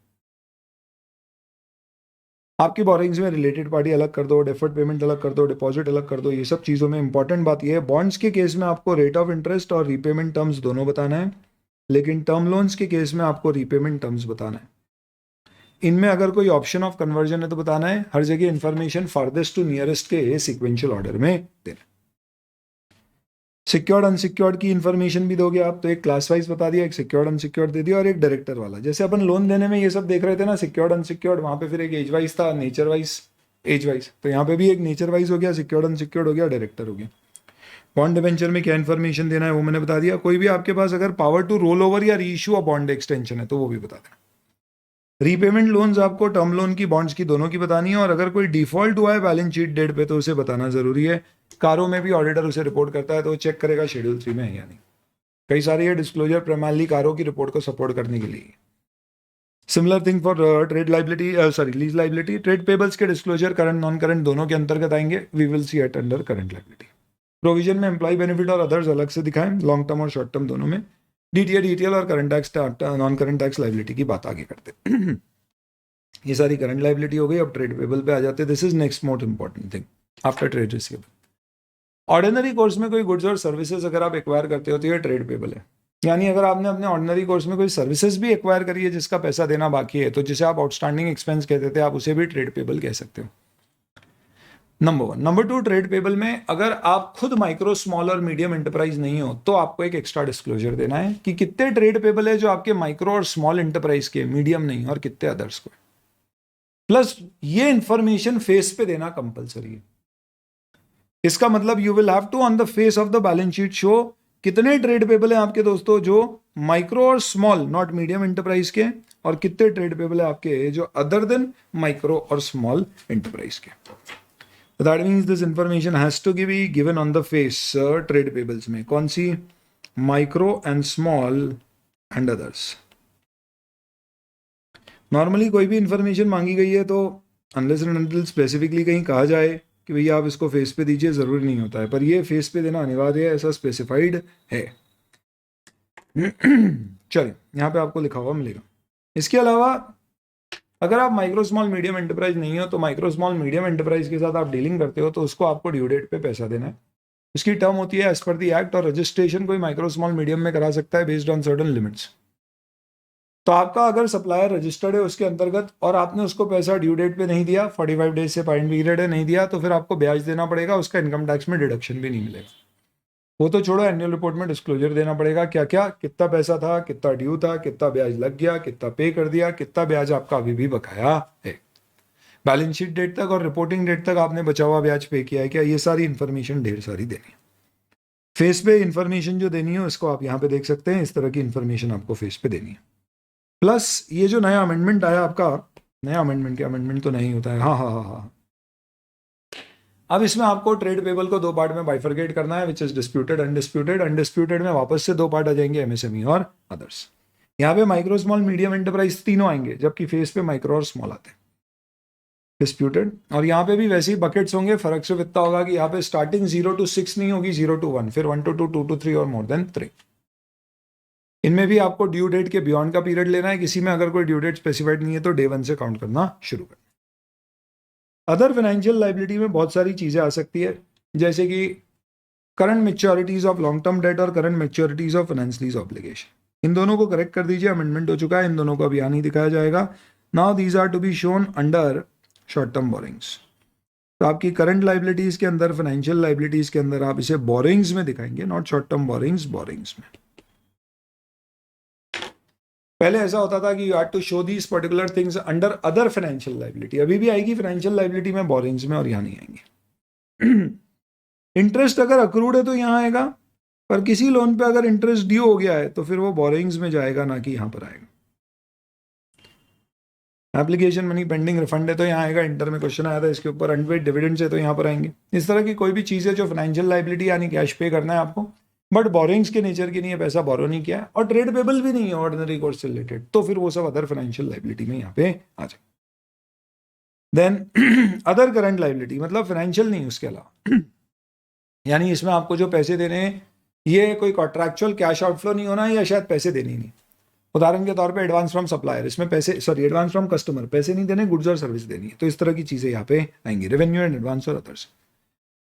आपकी बोरिंग्स में रिलेटेड पार्टी अलग कर दो, डेफर्ड पेमेंट अलग कर दो, डिपॉजिट अलग कर दो, ये सब चीज़ों में इंपॉर्टेंट बात यह है, बॉन्ड्स के केस में आपको रेट ऑफ इंटरेस्ट और रीपेमेंट टर्म्स दोनों बताना है, लेकिन टर्म लोन्स के केस में आपको रीपेमेंट टर्म्स बताना है। इनमें अगर कोई ऑप्शन ऑफ कन्वर्जन है तो बताना है, हर जगह इंफॉर्मेशन फार्देस्ट टू नियरेस्ट के सिक्वेंशियल ऑर्डर में देना। सिक्योर्ड अनसिक्योर्ड की इन्फॉर्मेशन भी दोगे आप, तो एक क्लास वाइज बता दिया, एक सिक्योर्ड अनसिक्योर्ड दे दिया और एक डायरेक्टर वाला। जैसे अपन लोन देने में ये सब देख रहे थे ना, सिक्योर्ड अनसिक्योर्ड, वहां पे फिर एक एज वाइज था, नेचर वाइज, एज वाइज, तो यहाँ पे भी एक नेचर वाइज हो गया, सिक्योर्ड अनसिक्योर्ड हो गया, डायरेक्टर हो गया। बॉन्ड डिवेंचर में क्या इन्फॉर्मेशन देना है वो मैंने बता दिया। कोई भी आपके पास अगर पावर टू रोल ओवर या रीइश्यू ऑफ बॉन्ड एक्सटेंशन है तो वो भी बता देना। रीपेमेंट लोन्स आपको टर्म लोन की, बॉन्ड्स की, दोनों की बतानी है, और अगर कोई डिफॉल्ट हुआ है बैलेंस शीट डेट पे तो उसे बताना जरूरी है। कारों में भी ऑडिटर उसे रिपोर्ट करता है तो वो चेक करेगा शेड्यूल 3 में है या नहीं। कई सारे ये डिस्क्लोजर प्राइमरली कारों की रिपोर्ट को सपोर्ट करने के लिए। Similar thing for trade liability, sorry lease liability. Trade payables के डिस्क्लोजर करंट नॉन करंट दोनों के अंतर्गत आएंगे, we will see at under current liability. Provision में एम्प्लॉय बेनिफिट और अदर्स अलग से दिखाएं, लॉन्ग टर्म और शॉर्ट टर्म दोनों में। डीटीएल और current tax, non current tax liability की बात आगे करते। ये सारी करंट लाइबिलिटी हो गई। अब ट्रेड पेबल पे आ जाते हैं। This is next most important thing after trade receivable. Ordinary course में कोई गुड्स और सर्विसेज अगर आप एक्वायर करते हो तो ये ट्रेड पेबल है। यानी अगर आपने अपने ऑर्डिनरी कोर्स में कोई सर्विसेज भी एक्वायर करी है जिसका पैसा देना बाकी है, तो जिसे आप आउटस्टैंडिंग एक्सपेंस कहते थे, आप उसे भी ट्रेड पेबल कह सकते हो। नंबर 1। नंबर 2, ट्रेड पेबल में अगर आप खुद माइक्रो, स्मॉल और मीडियम एंटरप्राइज नहीं हो तो आपको एक एक्स्ट्रा डिस्क्लोजर देना है कि कितने ट्रेड पेबल है जो आपके माइक्रो और स्मॉल एंटरप्राइज के, मीडियम नहीं, और कितने अदर्स को। प्लस ये इंफॉर्मेशन फेस पे देना कंपलसरी है। इसका मतलब you will have to on the face of the balance sheet show कितने ट्रेड पेबल है आपके दोस्तों जो माइक्रो और स्मॉल, नॉट मीडियम एंटरप्राइज के, और कितने ट्रेड पेबल है आपके जो अदर देन माइक्रो और स्मॉल एंटरप्राइज के। That means this information has to be given on the face trade payables में। कौन सी? Micro and small and others. Normally कोई भी इंफॉर्मेशन मांगी गई है तो अनलेस एंड अनटिल स्पेसिफिकली कहीं कहा जाए कि भैया आप इसको फेस पे दीजिए, जरूरी नहीं होता है, पर ये फेस पे देना अनिवार्य है, ऐसा स्पेसिफाइड है। चलिए, यहाँ पे आपको लिखा हुआ मिलेगा। इसके अलावा अगर आप माइक्रो स्मॉल मीडियम एंटरप्राइज नहीं हो तो माइक्रो स्मॉल मीडियम एंटरप्राइज के साथ आप डीलिंग करते हो तो उसको आपको ड्यू डेट पे पैसा देना है। इसकी टर्म होती है एज पर दी एक्ट, और रजिस्ट्रेशन कोई माइक्रो स्मॉल मीडियम में करा सकता है बेस्ड ऑन सर्टन लिमिट्स। तो आपका अगर सप्लायर रजिस्टर्ड है उसके अंतर्गत और आपने उसको पैसा ड्यू डेट पे नहीं दिया, 45 डेज से पॉइंट पीरियड है, नहीं दिया, तो फिर आपको ब्याज देना पड़ेगा, उसका इनकम टैक्स में डिडक्शन भी नहीं मिलेगा। वो तो छोड़ो, एनुअल रिपोर्ट में डिस्क्लोजर देना पड़ेगा क्या क्या, कितना पैसा था, कितना ड्यू था, कितना ब्याज लग गया, कितना पे कर दिया, कितना ब्याज आपका अभी भी बकाया है, बैलेंस शीट डेट तक और रिपोर्टिंग डेट तक आपने बचा हुआ ब्याज पे किया है क्या, ये सारी इंफॉर्मेशन ढेर सारी देनी है। फेस पे इंफॉर्मेशन जो देनी है उसको आप यहाँ पे देख सकते हैं, इस तरह की इंफॉर्मेशन आपको फेस पे देनी है। प्लस ये जो नया अमेंडमेंट आया आपका, नया अमेंडमेंट, क्या अमेंडमेंट तो नहीं होता है, हाँ हाँ हाँ हाँ, अब इसमें आपको ट्रेड पेबल को दो पार्ट में बाइफरकेट करना है, which is disputed, undisputed. Undisputed में वापस से दो पार्ट आ जाएंगे, एमएसएमई और अदर्स। यहाँ पे माइक्रो, स्मॉल, मीडियम एंटरप्राइज तीनों आएंगे, जबकि फेस पे माइक्रो और स्मॉल आते हैं, डिस्प्यूटेड। और यहाँ पे भी वैसे ही बकेट्स होंगे, फर्क सिर्फ इतना होगा कि यहाँ पे स्टार्टिंग 0 to 6 नहीं होगी, 0 to 1, फिर 1 to 2, 2 to 3 और मोर देन 3। इनमें भी आपको ड्यू डेट के बियॉन्ड का पीरियड लेना है, किसी में अगर कोई ड्यू डेट स्पेसिफाइड नहीं है तो डे 1 से काउंट करना शुरू करना। अदर फाइनेंशियल लाइबिलिटी में बहुत सारी चीजें आ सकती है, जैसे कि current maturities of long term debt और current maturities of finance lease obligation. इन दोनों को करेक्ट कर दीजिए, अमेंडमेंट हो चुका है, इन दोनों को अभी नहीं दिखाया जाएगा। Now these are to be shown under short term borrowings. तो आपकी करंट लाइबिलिटीज के अंदर, फाइनेंशियल लाइबिलिटीज के अंदर आप इसे बोरिंग्स में दिखाएंगे, not short term borrowings, borrowings में। पहले ऐसा होता था कि you had to show these particular things under other financial liability, अभी भी आएगी फाइनेंशियल लाइबिलिटी में, बोरिंग्स में, और यहाँ नहीं आएंगे। इंटरेस्ट अगर अक्रूड है तो यहाँ आएगा, पर किसी लोन पे अगर इंटरेस्ट ड्यू हो गया है तो फिर वो बोरिंग्स में जाएगा, ना कि यहाँ पर आएगा। एप्लीकेशन मनी पेंडिंग रिफंड है तो यहाँ आएगा, इंटर में क्वेश्चन आया था इसके ऊपर, अनपेड डिविडेंड्स है तो यहाँ पर आएंगे। इस तरह की कोई भी चीज़ है जो फाइनेंशियल लाइबिलिटी यानी कैश पे करना है आपको, बट बोरिंग्स के नेचर की नहीं है, पैसा बोरो नहीं किया है, और ट्रेड पेबल भी नहीं है ऑर्डिनरी कोर्स से रिलेटेड, तो फिर वो सब अदर फाइनेंशियल लाइबिलिटी में यहाँ पे आ जाए। देन अदर करंट लाइबिलिटी मतलब फाइनेंशियल नहीं, उसके अलावा यानी इसमें आपको जो पैसे देने हैं ये कोई कॉन्ट्रैक्चुअल कैश आउटफ्लो नहीं होना या शायद पैसे देने ही नहीं। उदाहरण के तौर पे एडवांस फ्रॉम सप्लायर, इसमें पैसे, सॉरी एडवांस फ्रॉम कस्टमर, पैसे नहीं देने, गुड्स और सर्विस देनी है, तो इस तरह की चीजें यहाँ पे आएंगी। रेवेन्यू एंड एडवांस और अदर्स।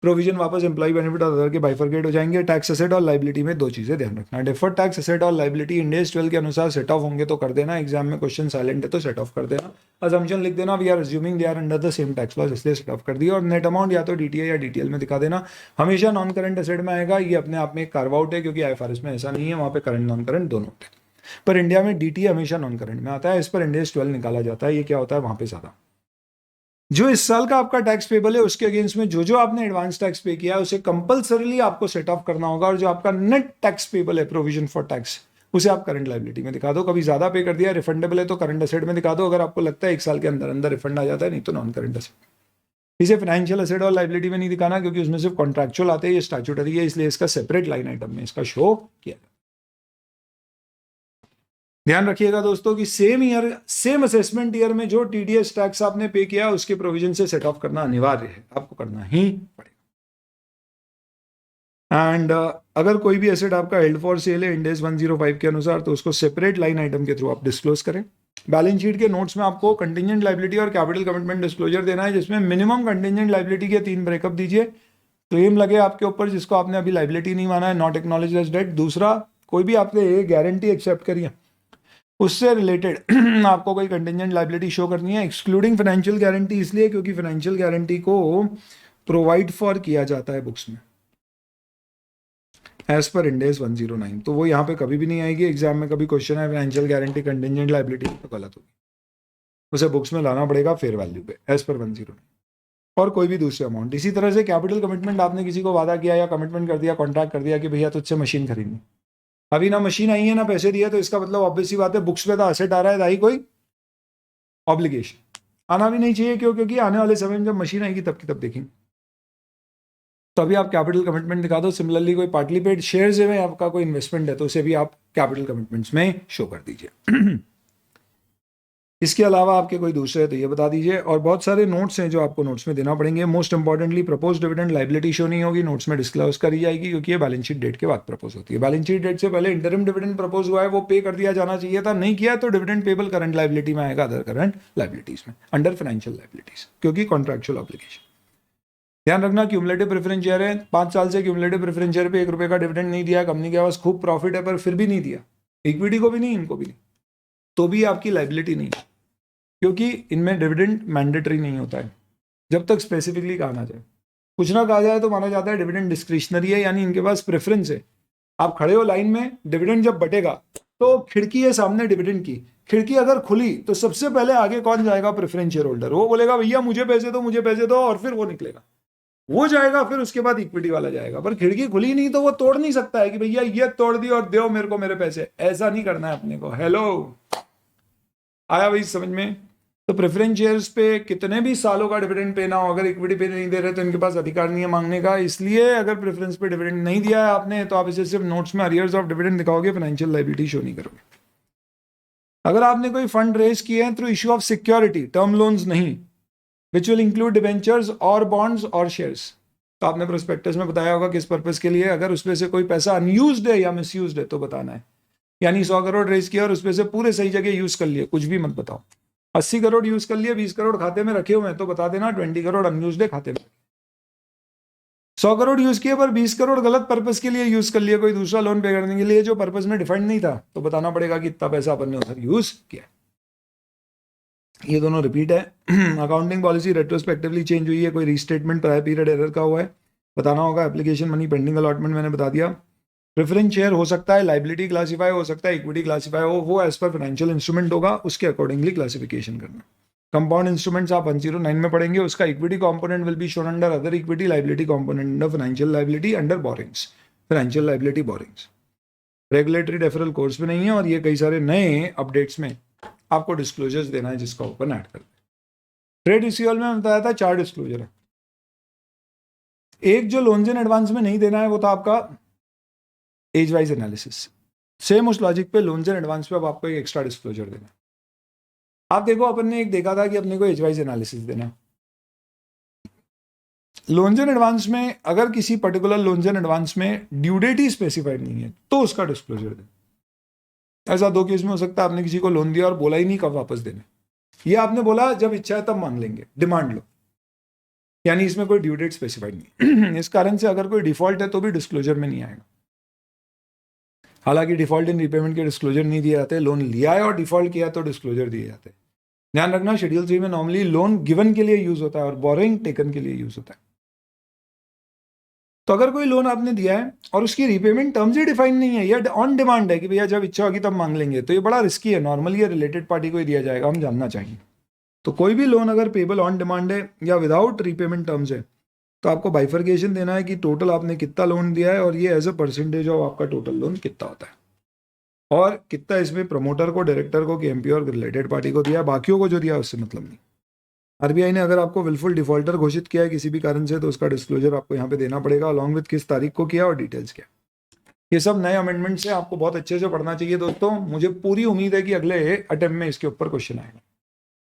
प्रोविजन वापस एम्प्लॉय बेनिफिट और अदर के बाइफरकेट हो जाएंगे। टैक्स एसेट और लाइबिलिटी में दो चीजें ध्यान रखना। डिफर्ड टैक्स एसेट और लाइबिलिटी इंड AS 12 के अनुसार सेट ऑफ होंगे तो कर देना, एग्जाम में क्वेश्चन साइलेंट है तो सेट ऑफ कर देना। अजम्पशन लिख देना, we are assuming they are under the same tax laws, इसलिए सेट ऑफ कर दिया। और नेट अमाउंट या तो DTA या DTL में दिखा देना। हमेशा नॉन करंट एसेट में आएगा, ये अपने आप में एक कार्व आउट है क्योंकि IFRS में ऐसा नहीं है, वहाँ पे करंट नॉन करंट दोनों होते हैं। पर इंडिया में DTA हमेशा नॉन करंट में आता है, इस पर इंड AS 12 निकाला जाता है। ये क्या होता है वहाँ पे ज्यादा, जो इस साल का आपका टैक्स पेबल है उसके अगेंस्ट में जो आपने एडवांस टैक्स पे किया है उसे कंपलसरीली आपको सेट ऑफ करना होगा। और जो आपका नेट टैक्स पेबल है, प्रोविजन फॉर टैक्स, उसे आप करंट लाइबिलिटी में दिखा दो। कभी ज्यादा पे कर दिया, रिफंडेबल है तो करंट एसेट में दिखा दो, अगर आपको लगता है 1 साल के अंदर अंदर रिफंड आ जाता है, नहीं तो नॉन करंट एसेट। इसे फाइनेंशियल एसेट और लाइबिलिटी में नहीं दिखाना क्योंकि उसमें सिर्फ कॉन्ट्रैक्चुअल आते हैं, ये स्टैट्यूटरी है, इसलिए इसका सेपरेट लाइन आइटम में इसका शो किया। ध्यान रखिएगा दोस्तों कि same year, same assessment year में जो TDS टैक्स आपने पे किया उसके प्रोविजन से सेट ऑफ करना अनिवार्य है, आपको करना ही पड़ेगा। एंड अगर कोई भी एसेट आपका हेल्ड फॉर सेल है इंड AS 105 के अनुसार तो उसको सेपरेट लाइन आइटम के थ्रू आप डिस्क्लोज करें। बैलेंस शीट के नोट्स में आपको कंटिजेंट लाइबिलिटी और कैपिटल कमिटमेंट डिस्क्लोजर देना है, जिसमें मिनिमम कंटिजेंट लाइबिलिटी के 3 ब्रेकअप दीजिए। क्लेम लगे आपके ऊपर जिसको आपने अभी लाइबिलिटी नहीं माना है, नॉट एक्नॉलेज्ड एज डेट। दूसरा, कोई भी आपने गारंटी एक्सेप्ट करिए उससे रिलेटेड आपको कोई कंटिजेंट लाइबिलिटी शो करनी है, एक्सक्लूडिंग फाइनेंशियल गारंटी, इसलिए क्योंकि फाइनेंशियल गारंटी को प्रोवाइड फॉर किया जाता है बुक्स में एज पर इंड AS 109, तो वो यहाँ पे कभी भी नहीं आएगी। एग्जाम में कभी क्वेश्चन है फाइनेंशियल गारंटी कंटिजेंट लाइबिलिटी, तो गलत होगी, उसे बुक्स में लाना पड़ेगा फेयर वैल्यू पे एज पर 109 और कोई भी दूसरे अमाउंट। इसी तरह से कैपिटल कमिटमेंट, आपने किसी को वादा किया या कमिटमेंट कर दिया, कॉन्ट्रैक्ट कर दिया कि भैया तुझसे मशीन खरीदनी, अभी ना मशीन आई है ना पैसे दिए, तो इसका मतलब ऑब्वियस सी बात है बुक्स पे तो एसेट आ रहा है, दाई कोई ऑब्लिगेशन आना भी नहीं चाहिए। क्यों? क्योंकि आने वाले समय में जब मशीन आएगी तब की तब देखेंगे, तो अभी आप कैपिटल कमिटमेंट दिखा दो। सिमिलरली कोई पार्टली पेड शेयर्स में आपका कोई इन्वेस्टमेंट है तो उसे भी आप कैपिटल कमिटमेंट्स में शो कर दीजिए। इसके अलावा आपके कोई दूसरे है तो ये बता दीजिए। और बहुत सारे नोट्स हैं जो आपको नोट्स में देना पड़ेंगे। Most importantly propose dividend liability show नहीं होगी, नोट्स में डिस्क्लोज करी जाएगी क्योंकि ये बैलेंस शीट डेट के बाद प्रपोज होती है। बैलेंस शीट डेट से पहले इंटरिम डिविडेंड प्रपोज हुआ है, वो पे कर दिया जाना चाहिए था, नहीं किया तो डिविडेंड पेबल करंट लाइबिलिटी में आएगा, अदर करंट लाइबिलिटीज में अंडर फाइनेंशियल लाइबिलिटीज, क्योंकि कॉन्ट्रैक्चुअल ऑब्लिगेशन। ध्यान रखना क्यूमुलेटिव प्रेफरेंस शेयर है, 5 साल से क्यूमुलेटिव प्रेफरेंस शेयर पे 1 रुपए का डिविडेंड नहीं दिया, कंपनी के पास खूब प्रॉफिट है पर फिर भी नहीं दिया, इक्विटी को भी नहीं, इनको भी नहीं, तो भी आपकी लाइबिलिटी नहीं है, क्योंकि इनमें डिविडेंड मैंडेटरी नहीं होता है जब तक स्पेसिफिकली कहा ना जाए। कुछ ना कहा जाए तो माना जाता है डिविडेंड डिस्क्रिशनरी है, यानी इनके पास प्रेफरेंस है। आप खड़े हो लाइन में, डिविडेंड जब बटेगा तो खिड़की है सामने डिविडेंड की, खिड़की अगर खुली तो सबसे पहले आगे कौन जाएगा? Preference share holder. वो बोलेगा भैया मुझे पैसे दो, मुझे पैसे दो, और फिर वो निकलेगा, वो जाएगा, फिर उसके बाद इक्विटी वाला जाएगा। पर खिड़की खुली नहीं तो वो तोड़ नहीं सकता है कि भैया ये तोड़ दी और दो मेरे को मेरे पैसे, ऐसा नहीं करना है अपने को। हेलो, आया भाई समझ में? तो प्रेफरेंस शेयर्स पे कितने भी सालों का डिविडेंड पे ना हो, अगर इक्विटी पे नहीं दे रहे तो इनके पास अधिकार नहीं है मांगने का। इसलिए अगर प्रेफरेंस पे डिविडेंड नहीं दिया है आपने तो आप इसे सिर्फ नोट्स में अरियर्स ऑफ डिविडेंड दिखाओगे, फाइनेंशियल लायबिलिटी शो नहीं करोगे। अगर आपने कोई फंड रेज किए हैं through issue of security, term loans नहीं, विच विल इंक्लूड डिबेंचर्स और बॉन्ड्स और शेयर्स, तो आपने प्रोस्पेक्टस में बताया होगा किस पर्पस के लिए। अगर उसमें से कोई पैसा अनयूज्ड है या मिसयूज्ड है तो बताना है। यानी 100 करोड़ रेज किया और उसमें से पूरे सही जगह यूज कर लिए, कुछ भी मत बताओ। 80 करोड़ यूज कर लिए, 20 करोड़ खाते में रखे हुए हैं तो बता देना 20 करोड़ अनयूज्ड है खाते में। 100 करोड़ यूज किए पर 20 करोड़ गलत पर्पस के लिए यूज कर लिए, कोई दूसरा लोन पे करने के लिए जो पर्पस में डिफाइंड नहीं था, तो बताना पड़ेगा कि इतना पैसा अपन ने उधर यूज किया। ये दोनों रिपीट है। अकाउंटिंग पॉलिसी रेट्रोस्पेक्टिवली चेंज हुई है, कोई रीस्टेटमेंट प्रायर पीरियड एरर का हुआ है, बताना होगा। एप्लीकेशन मनी पेंडिंग अलॉटमेंट मैंने बता दिया। प्रेफरेंस शेयर हो सकता है लाइबिलिटी क्लासीफाई, हो सकता है इक्विटी क्लासीफाई हो, वो एज पर फाइनेंशियल इंस्ट्रूमेंट होगा, उसके अकॉर्डिंगली क्लासिफिकेशन करना। कंपाउंड इंस्ट्रूमेंट्स आप 109 में पढ़ेंगे, उसका equity component will be shown under other equity, liability component under financial liability, under borings, financial liability borings. Regulatory deferral course में नहीं है और ये कई सारे नए अपडेट्स में आपको डिस्क्लोजर्स देना है जिसका ओपन ऐड कर। ट्रेड रिसीवल में बताया था 4 डिस्क्लोजर है। एक जो लोन्स इन एडवांस में नहीं देना है वो था आपका एज वाइज एनालिसिस। सेम उस लॉजिक पे लोन्स इन एडवांस पे अब आपको एक एक्स्ट्रा डिस्क्लोजर देना है। आप देखो, अपन ने एक देखा था कि अपने को एज वाइज एनालिसिस देना, लोन्स एंड एडवांस में अगर किसी पर्टिकुलर लोन्स एंड एडवांस में ड्यू डेट ही स्पेसिफाइड नहीं है तो उसका डिस्क्लोजर दें। ऐसा दो केस में हो सकता है, आपने किसी को लोन दिया और बोला ही नहीं कब वापस देने, ये आपने बोला जब इच्छा है तब मांग लेंगे, डिमांड लो, यानी इसमें कोई ड्यू डेट स्पेसिफाइड नहीं। इस कारण से अगर कोई डिफॉल्ट है तो भी डिस्क्लोजर में नहीं आएगा। हालांकि डिफॉल्ट इन रीपेमेंट के डिस्क्लोजर नहीं दिए जाते, लोन लिया है और डिफॉल्ट किया तो डिस्क्लोजर दिए जाते हैं। ध्यान रखना, शेड्यूल 3 में नॉर्मली लोन गिवन के लिए यूज होता है और बोरोइंग टेकन के लिए यूज होता है। तो अगर कोई लोन आपने दिया है और उसकी रीपेमेंट टर्म्स ही डिफाइन नहीं है या ऑन डिमांड है कि भैया जब इच्छा होगी तब मांग लेंगे, तो ये बड़ा रिस्की है। नॉर्मली ये रिलेटेड पार्टी को ही दिया जाएगा, हम जानना चाहिए। तो कोई भी लोन अगर पेबल ऑन डिमांड है या विदाउट रीपेमेंट टर्म्स है तो आपको बाइफर्केशन देना है कि टोटल आपने कितना लोन दिया है और ये एज अ परसेंटेज ऑफ आपका टोटल लोन कितना होता है, और कितना इसमें प्रमोटर को, डायरेक्टर को, केएमपी और रिलेटेड पार्टी को दिया, बाकियों को जो दिया उससे मतलब नहीं। आरबीआई ने अगर आपको विलफुल डिफॉल्टर घोषित किया है किसी भी कारण से तो उसका डिस्क्लोजर आपको यहाँ पे देना पड़ेगा, अलॉन्ग विद किस तारीख को किया और डिटेल्स क्या। ये सब नए अमेंडमेंट्स हैं, आपको बहुत अच्छे से पढ़ना चाहिए दोस्तों। मुझे पूरी उम्मीद है कि अगले अटेम्प्ट में इसके ऊपर क्वेश्चन आएगा।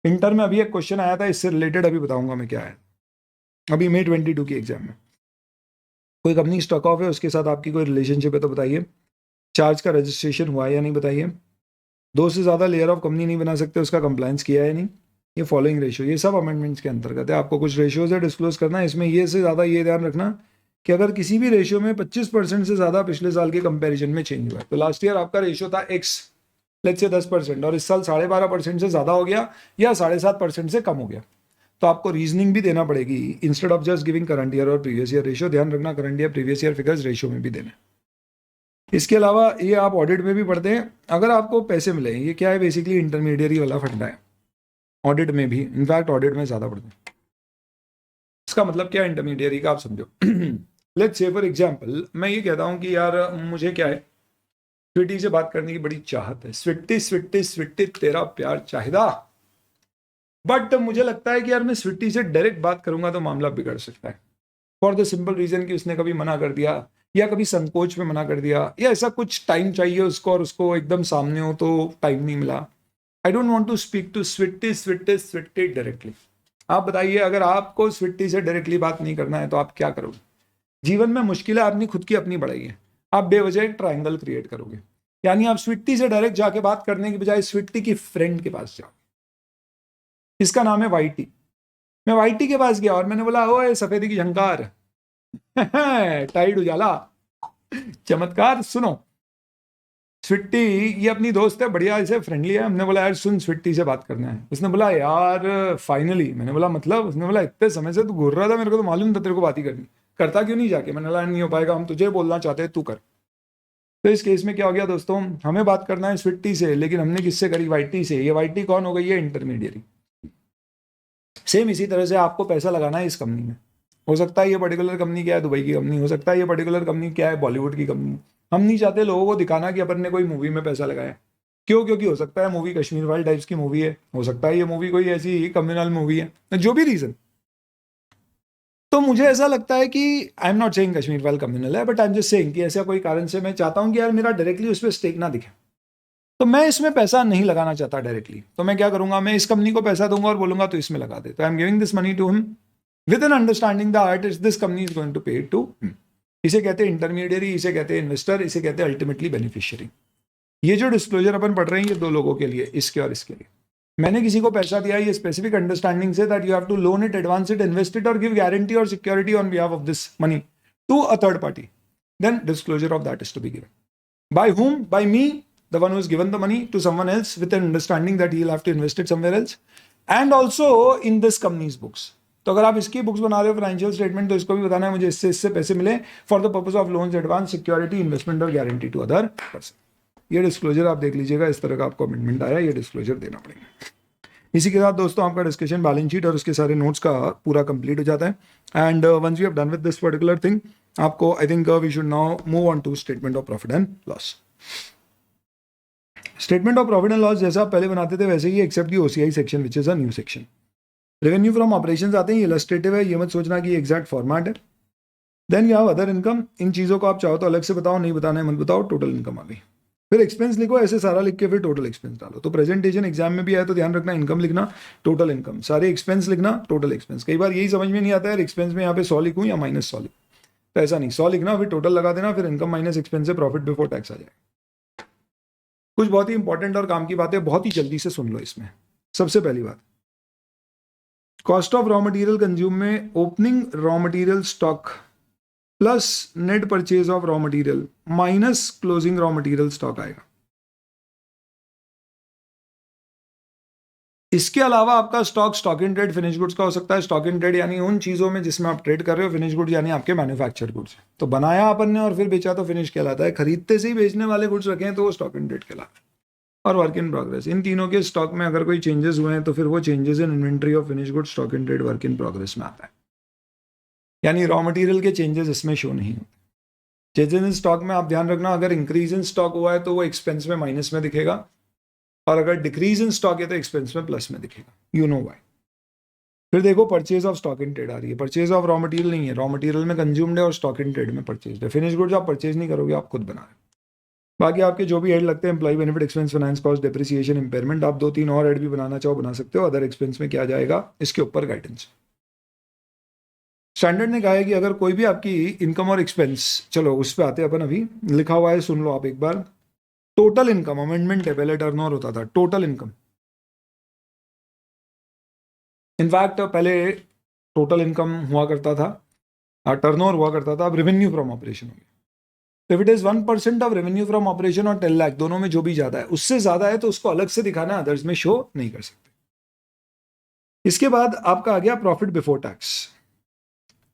इंटर में अभी एक क्वेश्चन आया था इससे रिलेटेड, अभी बताऊंगा मैं क्या है। अभी May 22 की एग्जाम में कोई कंपनी स्टॉक ऑफ है, उसके साथ आपकी कोई रिलेशनशिप है तो बताइए। चार्ज का रजिस्ट्रेशन हुआ है या नहीं बताइए। दो से ज़्यादा लेयर ऑफ कंपनी नहीं बना सकते, उसका कंप्लायंस किया है नहीं। ये फॉलोइंग रेशियो, ये सब अमेंडमेंट्स के अंतर्गत है। आपको कुछ रेशियोज है डिस्क्लोज करना है, इसमें ये से ज़्यादा ये ध्यान रखना कि अगर किसी भी रेशियो में 25% से ज़्यादा पिछले साल के कंपैरिजन में चेंज हुआ है, तो लास्ट ईयर आपका रेशियो था x, लेट्स से 10%, और इस साल 12.5% से ज़्यादा हो गया या 7.5% से कम हो गया, तो आपको रीजनिंग भी देना पड़ेगी instead of just giving current year और प्रीवियस ईयर रेशियो। ध्यान रखना, current year previous year figures ratio में भी देना। इसके अलावा ये आप ऑडिट में भी पढ़ते हैं, अगर आपको पैसे मिले, ये क्या है बेसिकली इंटरमीडियरी वाला फंडा है, ऑडिट में भी, इनफैक्ट ऑडिट में ज़्यादा पढ़ते हैं। इसका मतलब क्या है इंटरमीडियरी का, आप समझो। लेट्स से फॉर एग्जांपल मैं ये कहता हूँ कि यार मुझे क्या है, स्वीटी से बात करने की बड़ी चाहत है, स्वीटी स्वीटी स्वीटी तेरा प्यार चाहिदा, बट मुझे लगता है कि यार मैं स्वीटी से डायरेक्ट बात करूंगा तो मामला बिगड़ सकता है, फॉर द सिंपल रीजन कि उसने कभी मना कर दिया या कभी संकोच में मना कर दिया या ऐसा कुछ टाइम चाहिए उसको और उसको एकदम सामने हो तो टाइम नहीं मिला। I don't want to speak to sweetie sweetie sweetie directly. आप बताइए, अगर आपको स्वीटी से डायरेक्टली बात नहीं करना है तो आप क्या करोगे? जीवन में मुश्किलें आपने खुद की अपनी बढ़ाई है, आप बेवजह एक ट्रायंगल क्रिएट करोगे, यानी आप स्वीटी से डायरेक्ट जाके बात करने की बजाय स्वीटी की फ्रेंड के पास जाओ, इसका नाम है वाईटी। मैं वाईटी के पास गया और मैंने बोला, ओए सफेदी की झंकार, टाइड उजाला, चमत्कार सुनो। स्वीटी ये अपनी दोस्त है, बढ़िया, इसे फ्रेंडली है। हमने बोला यार सुन, स्वीटी से बात करना है। उसने बोला यार फाइनली। मैंने बोला मतलब? उसने बोला इतने समय से तू घूर रहा था, मेरे को तो मालूम था तेरे को बात ही करनी, करता क्यों नहीं जाके? मैंने बोला नहीं हो पाएगा, हम तुझे बोलना चाहते हैं, तू कर। तो इस केस में क्या हो गया दोस्तों, हमें बात करना है स्वीटी से, लेकिन हमने किससे करी? वाईटी से। ये वाईटी कौन हो गई है? इंटरमीडियरी। सेम इसी तरह से आपको पैसा लगाना है इस कंपनी में। हो सकता है ये पर्टिकुलर कंपनी क्या है, दुबई की कंपनी, हो सकता है ये पर्टिकुलर कंपनी क्या है, बॉलीवुड की कंपनी। हम नहीं चाहते लोगों को दिखाना कि अपन ने कोई मूवी में पैसा लगाया। क्यों? क्योंकि हो सकता है मूवी कश्मीर फाइल टाइप्स की मूवी है, हो सकता है ये मूवी कोई ऐसी कम्युनल मूवी है, जो भी रीजन। तो मुझे ऐसा लगता है कि I am not saying Kashmir file communal है, but I am just saying कि ऐसा कोई कारण से मैं चाहता हूं कि यार मेरा डायरेक्टली उस पर स्टेक ना दिखे, तो मैं इसमें पैसा नहीं लगाना चाहता डायरेक्टली। तो मैं क्या करूंगा, मैं इस कंपनी को पैसा दूंगा और बोलूंगा तो इसमें लगा दे। तो I am giving this money to him with an understanding that this company is going to pay to him. इसे कहते हैं इंटरमीडियरी, इसे कहते हैं इन्वेस्टर, इसे कहते हैं अल्टीमेटली बेनिफिशियरी। ये जो डिस्क्लोजर अपन पढ़ रहे हैं ये दो लोगों के लिए, इसके और इसके लिए। मैंने किसी को पैसा दिया ये स्पेसिफिक अंडरस्टैंडिंग से that you have to loan it, advance it, invest it और गिव गारंटी और security on behalf of this money to a third party, then disclosure of that is to be given by whom? By me, the one who has given the money, to someone else with an understanding that he'll have to invest it somewhere else, and also in this company's books. तो अगर आप इसकी बुक्स बना रहे हो फाइनेंशियल स्टेटमेंट, तो इसको भी बताना है मुझे इससे पैसे मिले for the purpose of loans, advance, security, investment और गारंटी टू अदर पर्सन। ये डिस्क्लोजर आप देख लीजिएगा, इस तरह का आपको अमेंडमेंट आया, ये डिस्क्लोजर देना पड़ेगा। इसी के साथ दोस्तों आपका डिस्कशन बैलेंस शीट और उसके सारे नोट्स का पूरा कंप्लीट हो जाता है। And once we have done with this particular thing, आपको I think we should now move on to statement of profit and loss. Statement of profit and loss जैसा आप पहले बनाते थे वैसे ही, except the OCI section which is a new section. Revenue from operations आते हैं, इलस्ट्रेटिव है, ये मत सोचना कि एग्जैक्ट फॉर्मेट है। Then you have other income, इन चीज़ों को आप चाहो तो अलग से बताओ, नहीं बताना है मत बताओ, टोटल इनकम आ गई। फिर एक्सपेंस लिखो, ऐसे सारा लिख के फिर टोटल एक्सपेंस डालो। तो प्रेजेंटेशन एग्जाम में भी आए तो ध्यान रखना, इनकम लिखना, टोटल इनकम, सारे एक्सपेंस लिखना, टोटल एक्सपेंस। कई बार यही समझ में नहीं आता है एक्सपेंस में यहाँ पे 100 लिखूँ या -100 लिखूँ, तो ऐसा नहीं, 100 लिखना, फिर टोटल लगा देना, फिर इनकम माइनस एक्सपेंस से प्रॉफिट बिफोर टैक्स आ जाएगा। कुछ बहुत ही इंपॉर्टेंट और काम की बातें बहुत ही जल्दी से सुन लो इसमें। सबसे पहली बात, cost of raw material consume में opening raw material stock plus net purchase of raw material minus closing raw material stock आएगा। इसके अलावा आपका stock in trade finish goods का हो सकता है। स्टॉक इन ट्रेड यानी उन चीजों में जिसमें आप ट्रेड कर रहे हो, फिनिश गुड्स यानी आपके मैन्युफैक्चर गुड्स। तो बनाया अपन ने और फिर बेचा तो फिनिश कहलाता है, खरीदते से ही बेचने वाले गुड्स रखे हैं तो वो स्टॉक इन ट्रेड कहलाता है। और वर्क इन प्रोग्रेस, इन तीनों के स्टॉक में अगर कोई चेंजेस हुए हैं तो फिर वो changes in inventory of finish goods stock in trade work in progress में आता है। यानी रॉ मटेरियल के चेंजेस इसमें शो नहीं होते। चेंजेस इन स्टॉक में आप ध्यान रखना, अगर इंक्रीज इन स्टॉक हुआ है तो वो एक्सपेंस में माइनस में दिखेगा, और अगर डिक्रीज इन स्टॉक है तो एक्सपेंस में प्लस में दिखेगा। You know why. फिर देखो purchase of stock in trade आ रही है, परचेज ऑफ रॉ मटेरियल नहीं है, रॉ मटेरियल में कंज्यूम्ड है और स्टॉक इन ट्रेड में परचेज है। फिनिश गुड्स आप परचेज नहीं करोगे, आप खुद बना रहे हो। बाकी आपके जो भी हेड लगते हैं, employee benefit expense, finance cost, depreciation, impairment, आप 2-3 और हेड भी बनाना चाहो बना सकते हो। अदर एक्सपेंस में क्या जाएगा इसके ऊपर गाइडेंस। स्टैंडर्ड ने कहा है कि अगर कोई भी आपकी इनकम और एक्सपेंस, चलो उस पर आते हैं अपन, अभी लिखा हुआ है सुन लो आप एक बार। टोटल इनकम, अमेंडमेंट है, पहले टर्नओवर होता था, टोटल इनकम। इनफैक्ट पहले टोटल इनकम हुआ करता था, टर्नओवर हुआ करता था, अब रेवेन्यू फ्रॉम ऑपरेशन हो गया। If it is 1% of revenue from operation और 10 लाख, दोनों में जो भी ज्यादा है, उससे ज्यादा है तो उसको अलग से दिखाना, अदर्स में शो नहीं कर सकते। इसके बाद आपका आ गया प्रॉफिट बिफोर टैक्स,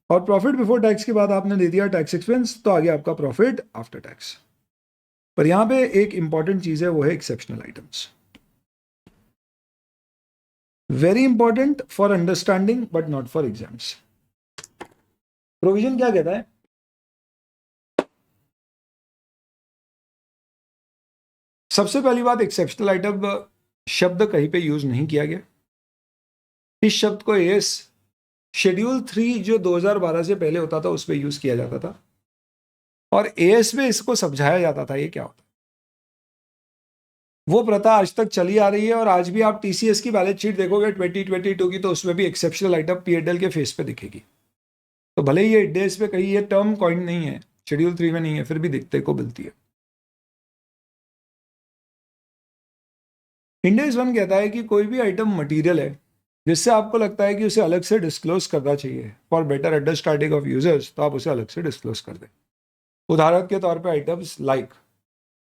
और प्रॉफिट बिफोर टैक्स के बाद आपने दे दिया टैक्स एक्सपेंस, तो आ गया आपका प्रॉफिट आफ्टर टैक्स। पर यहां पे एक इंपॉर्टेंट चीज है, वो है exceptional items. Very important for understanding but not for exams. Provision क्या कहता है? सबसे पहली बात, एक्सेप्शनल आइटम शब्द कहीं पे यूज नहीं किया गया। इस शब्द को एएस शेड्यूल 3 जो 2012 से पहले होता था उस पर यूज किया जाता था, और एएस में इसको समझाया जाता था ये क्या होता है। वो प्रथा आज तक चली आ रही है, और आज भी आप टीसीएस की बैलेंस शीट देखोगे 2022 की, तो उसमें भी एक्सेप्शनल आइटम पीएडएल के फेस पे दिखेगी। तो भले ही ये डेज पे कहीं ये टर्म कॉइन नहीं है, शेड्यूल 3 में नहीं है, फिर भी दिखते को मिलती है। इंडेक्स 1 कहता है कि कोई भी आइटम मटेरियल है जिससे आपको लगता है कि उसे अलग से डिस्क्लोज करना चाहिए for better understanding of users, तो आप उसे अलग से डिस्क्लोज कर दें। उदाहरण के तौर पे आइटम्स लाइक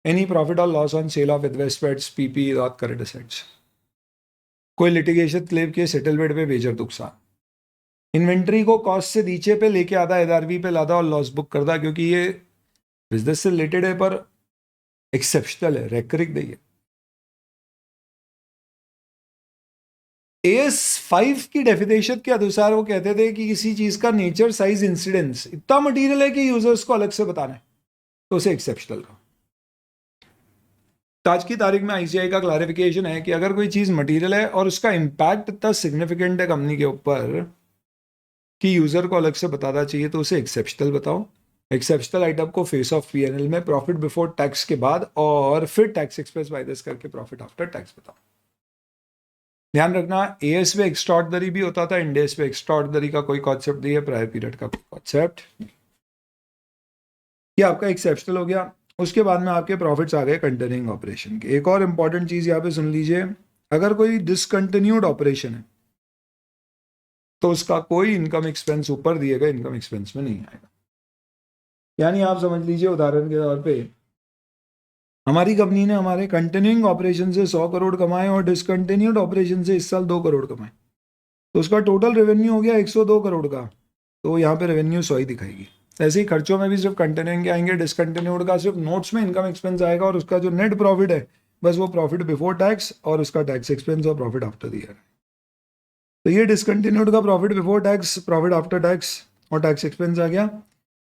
एनी प्रॉफिट और loss on sale of investments, PP और करंट एसेट्स, कोई लिटिगेशन क्लेम के सेटलमेंट में मेजर नुकसान, इन्वेंट्री को कॉस्ट से नीचे पे लेके आता, एनआरवी पे लादा और लॉस बुक करता, क्योंकि ये बिजनेस से रिलेटेड है पर एक्सेप्शनल है, रेकरिंग नहीं है। एएस 5 की डेफिनेशन के अनुसार वो कहते थे कि किसी चीज का नेचर, साइज, इंसिडेंस इतना मटेरियल है कि यूजर्स को अलग से बताना है, तो उसे एक्सेप्शनल का। तो आज की तारीख में आईसीआई का क्लैरिफिकेशन है कि अगर कोई चीज मटेरियल है और उसका इंपैक्ट इतना सिग्निफिकेंट है कंपनी के ऊपर कि यूजर को अलग से बताना चाहिए, तो उसे एक्सेप्शनल बताओ। एक्सेप्शनल आइटम को फेस ऑफ पीएनएल में प्रॉफिट बिफोर टैक्स के बाद और फिर टैक्स एक्सपेंस माइनस करके प्रॉफिट आफ्टर टैक्स बताओ। ध्यान रखना, एएस में एक्स्ट्राऑर्डिनरी भी होता था, इंडेस में एक्स्ट्राऑर्डिनरी का कोई कॉन्सेप्ट नहीं है, प्रायर पीरियड का कोई कॉन्सेप्ट। ये आपका एक्सेप्शनल हो गया। उसके बाद में आपके प्रॉफिट्स आ गए कंटिन्यूइंग ऑपरेशन के। एक और इंपॉर्टेंट चीज यहाँ पे सुन लीजिए, अगर कोई डिसकंटिन्यूड ऑपरेशन है तो उसका कोई इनकम एक्सपेंस ऊपर दिए गए इनकम एक्सपेंस में नहीं आएगा। यानी आप समझ लीजिए, उदाहरण के तौर पे हमारी कंपनी ने हमारे कंटिन्यूइंग ऑपरेशन से 100 करोड़ कमाए और डिसकंटिन्यूड ऑपरेशन से इस साल 2 करोड़ कमाए, तो उसका टोटल रेवेन्यू हो गया 102 करोड़ का, तो यहाँ पे रेवेन्यू 100 ही दिखाएगी। ऐसे ही खर्चों में भी सिर्फ कंटिन्यूइंग आएंगे, डिसकंटिन्यूड का सिर्फ नोट्स में इनकम एक्सपेंस आएगा, और उसका जो नेट प्रॉफिट है बस वो प्रॉफिट बिफोर टैक्स और उसका टैक्स एक्सपेंस और प्रॉफिट आफ्टर द ईयर। तो ये डिसकंटिन्यूड का profit before tax, profit after tax और टैक्स एक्सपेंस आ गया।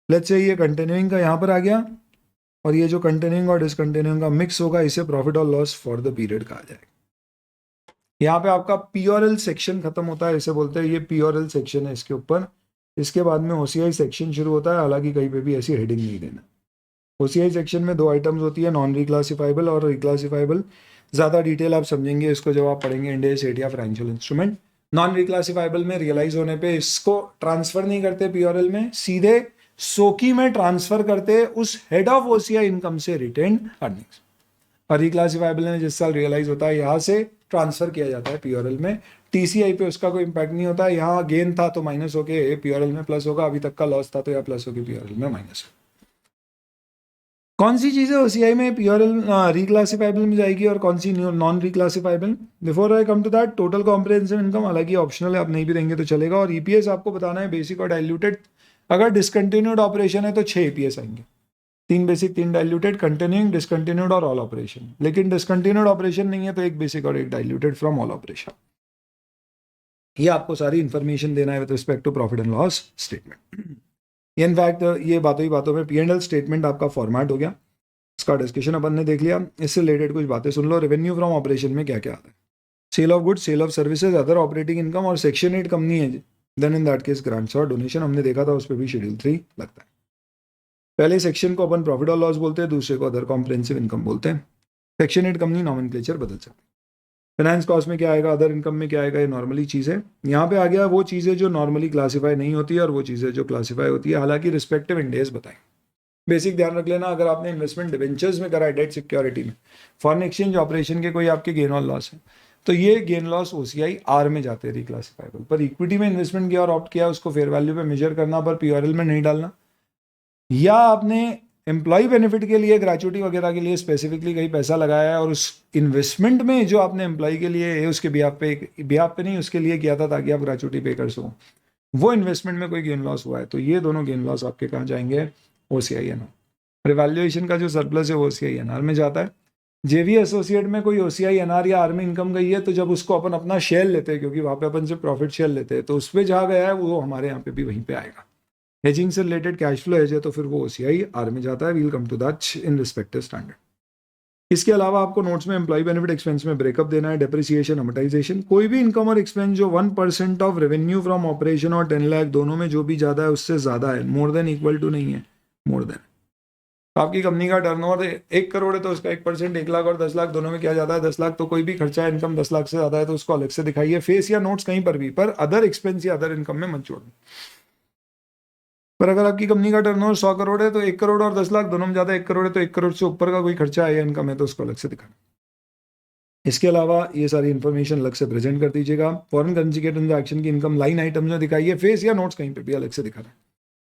लेट्स से ये कंटिन्यूइंग का यहाँ पर आ गया, और ये जो कंटिन्यूइंग और डिसकंटिन्यूइंग का मिक्स होगा, इसे प्रॉफिट और लॉस फॉर द पीरियड कहा जाएगा। यहाँ पे आपका पीओरएल सेक्शन खत्म होता है, इसे बोलते हैं, ये पीओरएल सेक्शन है इसके ऊपर। इसके बाद में ओसीआई सेक्शन शुरू होता है, हालांकि कहीं पे भी ऐसी हेडिंग नहीं देना। ओसीआई सेक्शन में दो आइटम्स होती है, नॉन रिक्लासिफाइबल और रिक्लासिफाइबल। ज़्यादा डिटेल आप समझेंगे इसको जब आप पढ़ेंगे इंड एस एट या फाइनेंशियल इंस्ट्रूमेंट। नॉन रिक्लासिफाइबल में रियलाइज होने पे इसको ट्रांसफर नहीं करते पीओरएल में, सीधे सोकी में ट्रांसफर करते उस हेड ऑफ ओसीआई इनकम से रिटेन्ड अर्निंग्स। और रिक्लासिफाइबल में जिस साल रियलाइज होता है यहाँ से ट्रांसफर किया जाता है पीओरएल में। टीसीआई पे उसका कोई इंपैक्ट नहीं होता, यहाँ गेन था तो माइनस होके पीओरएल में प्लस होगा, अभी तक का लॉस था तो यहाँ प्लस होके पीओरएल में माइनस होगा। कौन सी चीजें ओसीआई में पीओरएल रिक्लासिफाइबल में जाएगी और कौन सी non reclassifiable? Before I come to that, total comprehensive income हालांकि ऑप्शनल है, आप नहीं भी देंगे तो चलेगा। और ईपीएस आपको बताना है बेसिक और डाइल्यूटेड। अगर डिसकंटिन्यूड ऑपरेशन है तो 6 ईपीएस आएंगे, 3 बेसिक 3 डाइल्यूटेड, कंटिन्यूइंग, डिसकंटिन्यूड और ऑल ऑपरेशन। लेकिन डिसकंटिन्यूड ऑपरेशन नहीं है तो 1 बेसिक और 1 डाइल्यूटेड फ्रॉम ऑल ऑपरेशन। ये आपको सारी इंफॉर्मेशन देना है with respect to profit and loss statement. In fact ये बातों ही बातों में P&L स्टेटमेंट आपका फॉर्मेट हो गया, इसका डिस्कशन अपन ने देख लिया। इससे रिलेटेड कुछ बातें सुन लो। रेवेन्यू फ्रॉम ऑपरेशन में क्या क्या आता है? Sale of goods, sale of services, other operating income और सेक्शन 8 कंपनी है then in that case grants और डोनेशन। हमने देखा था उस पर भी शेड्यूल 3 लगता है। पहले सेक्शन को अपन प्रॉफिट और लॉस बोलते हैं, दूसरे को अदर कॉम्प्रिहेंसिव इनकम बोलते हैं। सेक्शन 8 कंपनी नॉमेनक्लेचर बदल सकते हैं। फाइनेंस कॉस्ट में क्या आएगा, अदर इनकम में क्या आएगा, ये नॉर्मली चीज़ है। यहाँ पे आ गया वो चीज़ें जो नॉर्मली क्लासीफाई नहीं होती है और वो चीज़ें जो क्लासीफाई होती है, हालांकि रिस्पेक्टिव इंडेज बताएं। बेसिक ध्यान रख लेना, अगर आपने इन्वेस्टमेंट डिवेंचर्स में करा है, डेट सिक्योरिटी में, फॉरेन एक्सचेंज ऑपरेशन के कोई आपके गेन और लॉस है, तो ये गेन लॉस ओसीआई आर में जाते हैं रिक्लासिफाइबल। पर इक्विटी में इन्वेस्टमेंट किया और ऑप्ट किया, उसको फेयर वैल्यू पे मेजर करना, पर पीओरएल में नहीं डालना। या आपने एम्प्लॉय बेनिफिट के लिए, ग्रेचुइटी वगैरह के लिए स्पेसिफिकली कहीं पैसा लगाया है और उस इन्वेस्टमेंट में जो आपने एम्प्लॉय के लिए उसके बिहाफ पे नहीं, उसके लिए किया था ताकि आप ग्रेचुइटी पे कर सको, वो इन्वेस्टमेंट में कोई गेन लॉस हुआ है, तो ये दोनों गेन लॉस आपके कहाँ जाएंगे? OCI NR. रिवैल्यूएशन का जो सरप्लस है वो ओसीआई एनआर में जाता है। जेवी एसोसिएट में कोई ओसीआई एनआर या आर में इनकम गई है तो जब उसको अपन अपना शेयर लेते हैं, क्योंकि वहाँ पे अपन से प्रॉफिट शेयर लेते हैं, तो उस पर जहाँ गया है वो हमारे यहाँ पे भी वहीं पे आएगा। हेजिंग से रिलेटेड कैश फ्लो हेज है तो फिर वो ओसीआई आर में जाता है। We'll come to that in respective standard. इसके अलावा आपको नोट्स में एम्प्लॉय बेनिफिट एक्सपेंस में ब्रेकअप देना है, डेप्रिसिएशन, अमोर्टाइजेशन। कोई भी इनकम और एक्सपेंस जो 1% ऑफ रेवेन्यू फ्रॉम ऑपरेशन और 10 लाख दोनों में जो भी ज़्यादा है उससे ज़्यादा है, मोर देन इक्वल टू नहीं है, मोर देन। तो आपकी कंपनी का टर्नओवर 1 करोड़ है तो उसका 1%, 1 लाख और 10 लाख दोनों में क्या जाता है? 10 लाख। तो कोई भी खर्चा है इनकम 10 लाख से ज़्यादा है तो उसको अलग से दिखाइए, फेस या नोट्स कहीं पर भी, पर अदर एक्सपेंस या अदर इनकम में मत जोड़ना। पर अगर आपकी कंपनी का टर्नओवर 100 करोड़ है तो 1 करोड़ और 10 लाख दोनों में ज़्यादा 1 करोड़ है तो 1 करोड़ से ऊपर का कोई खर्चा है या इनकम है तो उसको अलग से दिखाना। इसके अलावा ये सारी इन्फॉर्मेशन अलग से प्रेजेंट कर दीजिएगा। फॉरेन करेंसी के ट्रांजैक्शन की इनकम लाइन आइटम में दिखाइए, फेस या नोट्स कहीं पे भी अलग से दिखाना।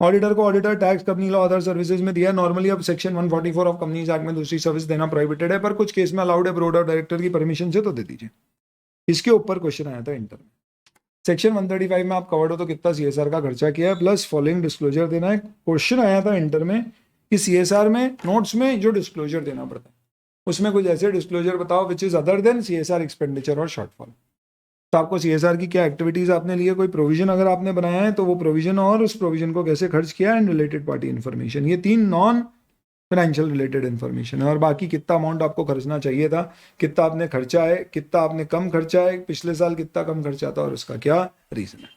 ऑडिटर को auditor tax, company law, other services में दिया। नॉर्मली अब सेक्शन 144 ऑफ कंपनीज एक्ट में दूसरी सर्विस देना प्रोहिबिटेड है, पर कुछ केस में अलाउड है, बोर्ड ऑफ डायरेक्टर की परमिशन से तो दे दीजिए। इसके ऊपर क्वेश्चन आया था इंटर में। सेक्शन 135 में आप कवर्ड हो तो कितना सीएसआर का खर्चा किया है, प्लस फॉलोइंग डिस्क्लोजर देना है। क्वेश्चन आया था इंटर में कि सीएसआर में नोट्स में जो डिस्क्लोजर देना पड़ता है उसमें कुछ ऐसे डिस्क्लोजर बताओ which is other than CSR expenditure और शॉर्टफॉल। तो आपको सीएसआर की क्या एक्टिविटीज आपने लिए, कोई प्रोविजन अगर आपने बनाया है तो वो प्रोविजन और उस प्रोविजन को कैसे खर्च किया एंड रिलेटेड पार्टी इन्फॉर्मेशन, ये 3 नॉन फाइनेंशियल रिलेटेड इन्फॉर्मेशन है। और बाकी कितना अमाउंट आपको खर्चना चाहिए था, कितना आपने खर्चा है, कितना आपने कम खर्चा है, पिछले साल कितना कम खर्चा था और उसका क्या रीजन है,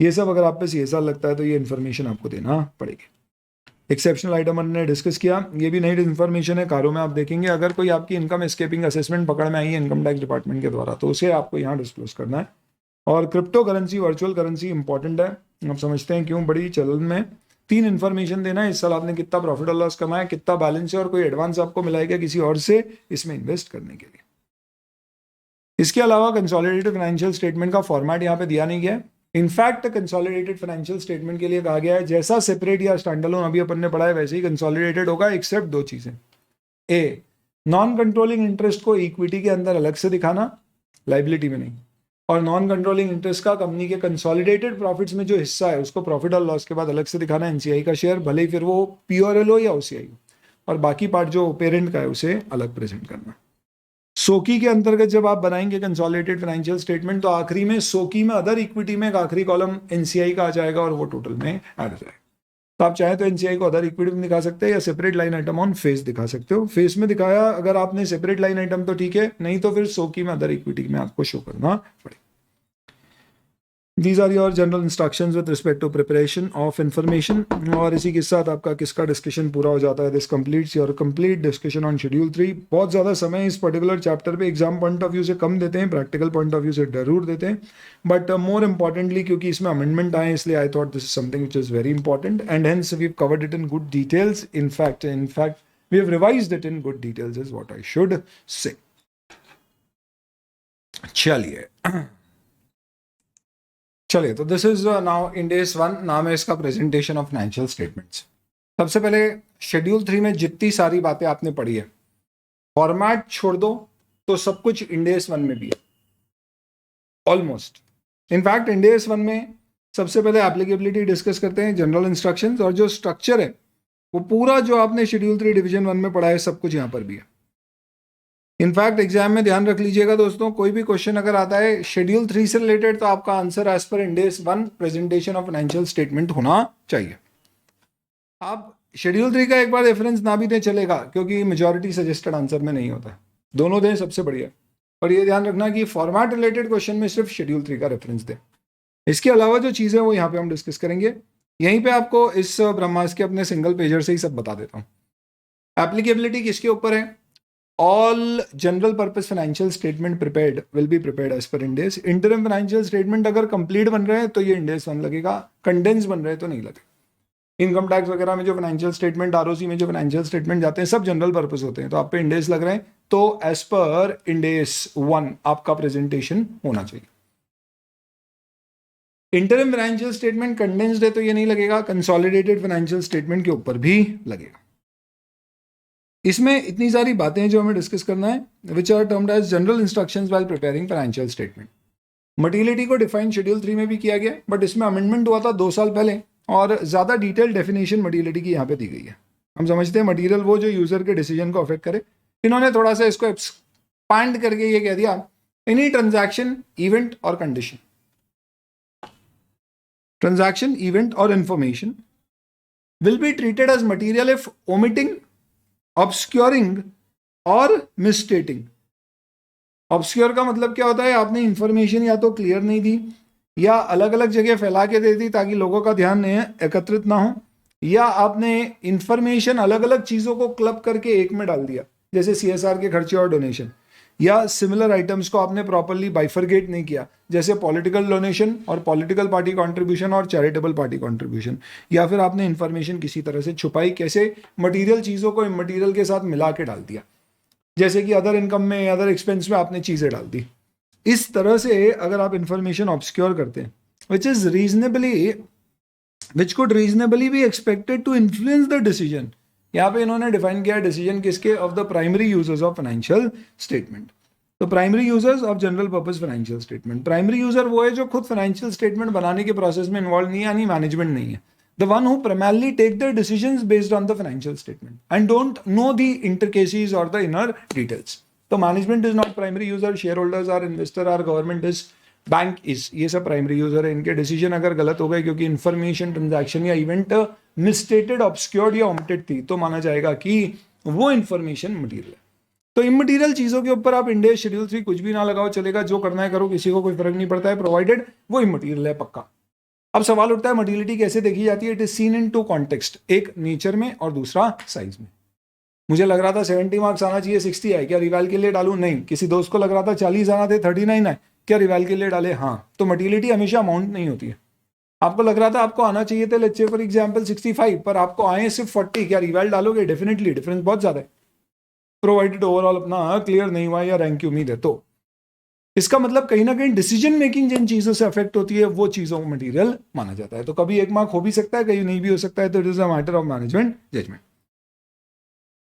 ये सब अगर आप पे सीएसआर लगता है तो ये इन्फॉर्मेशन आपको देना पड़ेगी। एक्सेप्शनल आइटम हमने डिस्कस किया, ये भी नई इन्फॉर्मेशन है। कारों में आप देखेंगे अगर कोई आपकी इनकम एस्केपिंग असेसमेंट पकड़ में आई है इनकम टैक्स डिपार्टमेंट के द्वारा तो उसे आपको यहाँ डिस्क्लोज करना है। और crypto currency, virtual currency important है, आप समझते हैं क्यों बड़ी चलन में। 3 इन्फॉर्मेशन देना है, इस साल आपने कितना प्रॉफिट और लॉस कमाया, कितना बैलेंस है और कोई एडवांस आपको मिला है क्या किसी और से इसमें इन्वेस्ट करने के लिए। इसके अलावा कंसोलिडेटेड फाइनेंशियल स्टेटमेंट का फॉर्मेट यहाँ पे दिया नहीं गया है। इनफैक्ट कंसोलिडेटेड फाइनेंशियल स्टेटमेंट के लिए कहा गया है जैसा सेपरेट या स्टैंडअलोन अभी अपन ने पढ़ा है वैसे ही कंसोलिडेटेड होगा, एक्सेप्ट 2 चीजें। ए, नॉन कंट्रोलिंग इंटरेस्ट को इक्विटी के अंदर अलग से दिखाना, लाइबिलिटी में नहीं। और नॉन कंट्रोलिंग इंटरेस्ट का कंपनी के कंसोलिडेटेड प्रॉफिट्स में जो हिस्सा है उसको प्रॉफिट और लॉस के बाद अलग से दिखाना, एनसीआई का शेयर, भले ही फिर वो पीओरएल हो या ओसीआई हो, और बाकी पार्ट जो पेरेंट का है उसे अलग प्रेजेंट करना। सोकी के अंतर्गत जब आप बनाएंगे कंसोलिडेटेड फाइनेंशियल स्टेटमेंट तो आखिरी में सोकी में अदर इक्विटी में एक आखिरी कॉलम एनसीआई का आ जाएगा और वो टोटल में ऐड हो जाएगा। तो आप चाहे तो एनसीआई को अदर इक्विटी में दिखा सकते हैं या separate line item on face दिखा सकते हो। फेस में दिखाया अगर आपने सेपरेट लाइन आइटम तो ठीक है, नहीं तो फिर सोकी में अदर इक्विटी में आपको शो करना पड़ेगा। These are your general instructions with respect to preparation of information. और इसी के साथ आपका किसका डिस्कशन पूरा हो जाता है। This completes your complete discussion on schedule 3। बहुत ज़्यादा समय इस पर्टिकुलर चैप्टर पे एग्जाम पॉइंट ऑफ व्यू से कम देते हैं, प्रैक्टिकल पॉइंट ऑफ व्यू से जरूर देते हैं, बट मोर इंपॉर्टेंटली क्योंकि इसमें अमेंडमेंट आए इसलिए I thought this is something which is very important and hence we have covered it in good details. In fact we have revised it in good details is what I should say. चलिए तो this is now Ind AS 1। नाम है इसका प्रेजेंटेशन ऑफ फाइनेंशियल स्टेटमेंट्स। सबसे पहले शेड्यूल 3 में जितनी सारी बातें आपने पढ़ी है, फॉर्मेट छोड़ दो तो सब कुछ इंड AS 1 में भी है ऑलमोस्ट। इनफैक्ट इंड AS 1 में सबसे पहले एप्लीकेबिलिटी डिस्कस करते हैं, जनरल इंस्ट्रक्शंस, और जो स्ट्रक्चर है वो पूरा जो आपने शेड्यूल 3 डिवीजन 1 में पढ़ा है सब कुछ यहाँ पर भी है। इनफैक्ट एग्जाम में ध्यान रख लीजिएगा दोस्तों, कोई भी क्वेश्चन अगर आता है शेड्यूल 3 से रिलेटेड तो आपका answer as per Ind AS 1 presentation of financial statement होना चाहिए। आप शेड्यूल 3 का एक बार रेफरेंस ना भी दें चलेगा क्योंकि मेजॉरिटी सजेस्टेड आंसर में नहीं होता, दोनों दें सबसे बढ़िया। और ये ध्यान रखना कि फॉर्मेट रिलेटेड क्वेश्चन में सिर्फ शेड्यूल 3 का रेफरेंस दें। इसके अलावा जो चीज़ें वो यहाँ पे हम डिस्कस करेंगे। यहीं पे आपको इस ब्रह्मास्त्र के अपने सिंगल पेजर से ही सब बता देता हूँ। एप्लीकेबिलिटी किसके ऊपर है? All general purpose financial statement prepared will be prepared as per Ind AS। Interim financial statement अगर कंप्लीट बन रहे हैं तो ये इंड AS 1 लगेगा, कंडेंस बन रहे हैं तो नहीं लगेगा। इनकम टैक्स वगैरह में जो फाइनेंशियल स्टेटमेंट, ROC में जो फाइनेंशियल स्टेटमेंट जाते हैं सब जनरल पर्पस होते हैं, तो आप पे इंड AS लग रहे हैं तो एज पर इंड AS 1 आपका प्रेजेंटेशन होना चाहिए। इंटरिम फाइनेंशियल स्टेटमेंट कंडेंस्ड है तो ये नहीं लगेगा, कंसोलिडेटेड फाइनेंशियल स्टेटमेंट के ऊपर भी लगेगा। इसमें इतनी सारी बातें जो हमें डिस्कस करना है, which are termed as general instructions while preparing financial statement. Materiality को डिफाइन शेड्यूल 3 में भी किया गया, बट इसमें अमेंडमेंट हुआ था 2 साल पहले और ज़्यादा डिटेल डेफिनेशन मटीरियलिटी की यहाँ पे दी गई है। हम समझते हैं मटीरियल वो जो यूजर के डिसीजन को अफेक्ट करे, इन्होंने थोड़ा सा इसको एक्सपांड करके ये कह दिया, एनी ट्रांजैक्शन, इवेंट और कंडीशन, ट्रांजैक्शन, इवेंट और information will be treated as material if omitting, obscuring और मिसस्टेटिंग। ऑब्सक्योर का मतलब क्या होता है? आपने इंफॉर्मेशन या तो क्लियर नहीं दी या अलग अलग जगह फैला के दे दी ताकि लोगों का ध्यान एकत्रित ना हो, या आपने इंफॉर्मेशन अलग अलग चीजों को क्लब करके एक में डाल दिया, जैसे CSR के खर्चे और डोनेशन, या सिमिलर आइटम्स को आपने प्रॉपर्ली बाइफरगेट नहीं किया, जैसे पॉलिटिकल डोनेशन और पॉलिटिकल पार्टी कंट्रीब्यूशन और चैरिटेबल पार्टी कंट्रीब्यूशन, या फिर आपने इंफॉर्मेशन किसी तरह से छुपाई, कैसे मटेरियल चीज़ों को इमटेरियल के साथ मिला के डाल दिया, जैसे कि अदर इनकम में, अदर एक्सपेंस में आपने चीज़ें डाल दी। इस तरह से अगर आप इंफॉर्मेशन ऑब्सक्योर करते हैं which could reasonably be expected to influence the decision. यहाँ पे इन्होंने डिफाइन किया डिसीजन किसके? Of the primary users of financial statement. तो primary users of general purpose financial statement, primary user वो है जो खुद फाइनेंशियल स्टेटमेंट बनाने के प्रोसेस में इन्वॉल्व नहीं है, यानी मैनेजमेंट नहीं है। The one who primarily take the decisions based on the financial statement and don't know the intricacies और द इनर डिटेल्स। तो management is not primary user, share holders are, investor are, government is, bank is, ये सब प्राइमरी यूजर है। इनके डिसीजन अगर गलत हो गए क्योंकि इंफॉर्मेशन, ट्रांजैक्शन या इवेंट मिसस्टेटेड, ऑब्सक्योर्ड या ओमिटेड थी, तो माना जाएगा कि वो इंफॉर्मेशन मटेरियल है। तो इमटेरियल चीजों के ऊपर आप इंड AS शेड्यूल 3 कुछ भी ना लगाओ चलेगा, जो करना है करो, किसी को कोई फर्क नहीं पड़ता है, प्रोवाइडेड वो इमटेरियल है पक्का। अब सवाल उठता है मटेरियलिटी कैसे देखी जाती है? It is seen in 2 context, एक नेचर में और दूसरा साइज में। मुझे लग रहा था 70 मार्क्स आना चाहिए, 60 है, क्या रिवाइल के लिए डालूं? नहीं। किसी दोस्त को लग रहा था 40 आना थे, 39 है, क्या रिवाइल के लिए डाले? हाँ। तो मटेरियलिटी हमेशा अमाउंट नहीं होती है। आपको लग रहा था आपको आना चाहिए थे, लेट्स से फॉर एग्जांपल 65, पर आपको आए सिर्फ 40, क्या रिवाइल डालोगे? डेफिनेटली, डिफरेंस बहुत ज्यादा है। प्रोवाइडेड ओवरऑल अपना क्लियर नहीं हुआ या रैंक की उम्मीद है, तो इसका मतलब कहीं ना कहीं डिसीजन मेकिंग जिन चीजों से अफेक्ट होती है वो चीजों को मटेरियल माना जाता है। तो कभी 1 मार्क हो भी सकता है, कहीं नहीं भी हो सकता है, तो it is a matter of management judgment.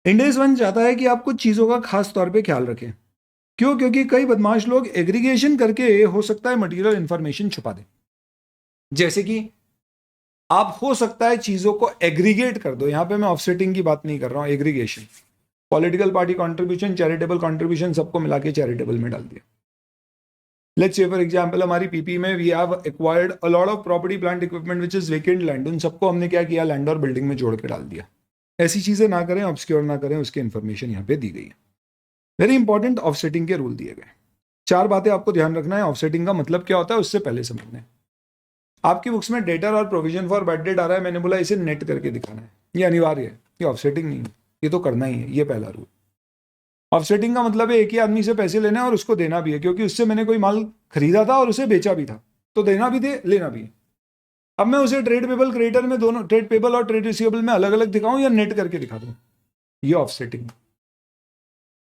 Ind AS 1 चाहता है कि आप कुछ चीजों का खास तौर पे ख्याल रखें। क्यों? क्योंकि कई बदमाश लोग एग्रीगेशन करके हो सकता है मटेरियल इंफॉर्मेशन छुपा दें। जैसे कि आप हो सकता है चीजों को एग्रीगेट कर दो, यहां पे मैं ऑफसेटिंग की बात नहीं कर रहा हूं, aggregation, political party contribution, charitable contribution, सबको मिला के चैरिटेबल में डाल दिया। लेट्स से फॉर एग्जांपल हमारी पीपी में we have acquired a lot of property, plant, equipment which is vacant land, उन सबको हमने क्या किया? लैंड और बिल्डिंग में जोड़ के डाल दिया। ऐसी चीजें ना करें, ऑब्सक्योर ना करें, उसकी इंफॉर्मेशन यहाँ पे दी गई है। वेरी इंपॉर्टेंट, ऑफसेटिंग के रूल दिए गए। 4 बातें आपको ध्यान रखना है। ऑफसेटिंग का मतलब क्या होता है उससे पहले समझना है। आपकी बुक्स में डेटर और प्रोविजन फॉर बैड डेट आ रहा है, मैंने बोला इसे नेट करके दिखाना है, ये अनिवार्य है, ये ऑफसेटिंग नहीं है, ये तो करना ही है, ये पहला रूल। ऑफसेटिंग का मतलब है एक ही आदमी से पैसे लेना है और उसको देना भी है, क्योंकि उससे मैंने कोई माल खरीदा था और उसे बेचा भी था, तो देना भी दे लेना भी है। अब मैं उसे ट्रेड पेबल क्रेडिटर में दोनों, ट्रेड पेबल और ट्रेड रिसीवेबल में अलग अलग दिखाऊं या नेट करके दिखा दूं, ये ऑफसेटिंग।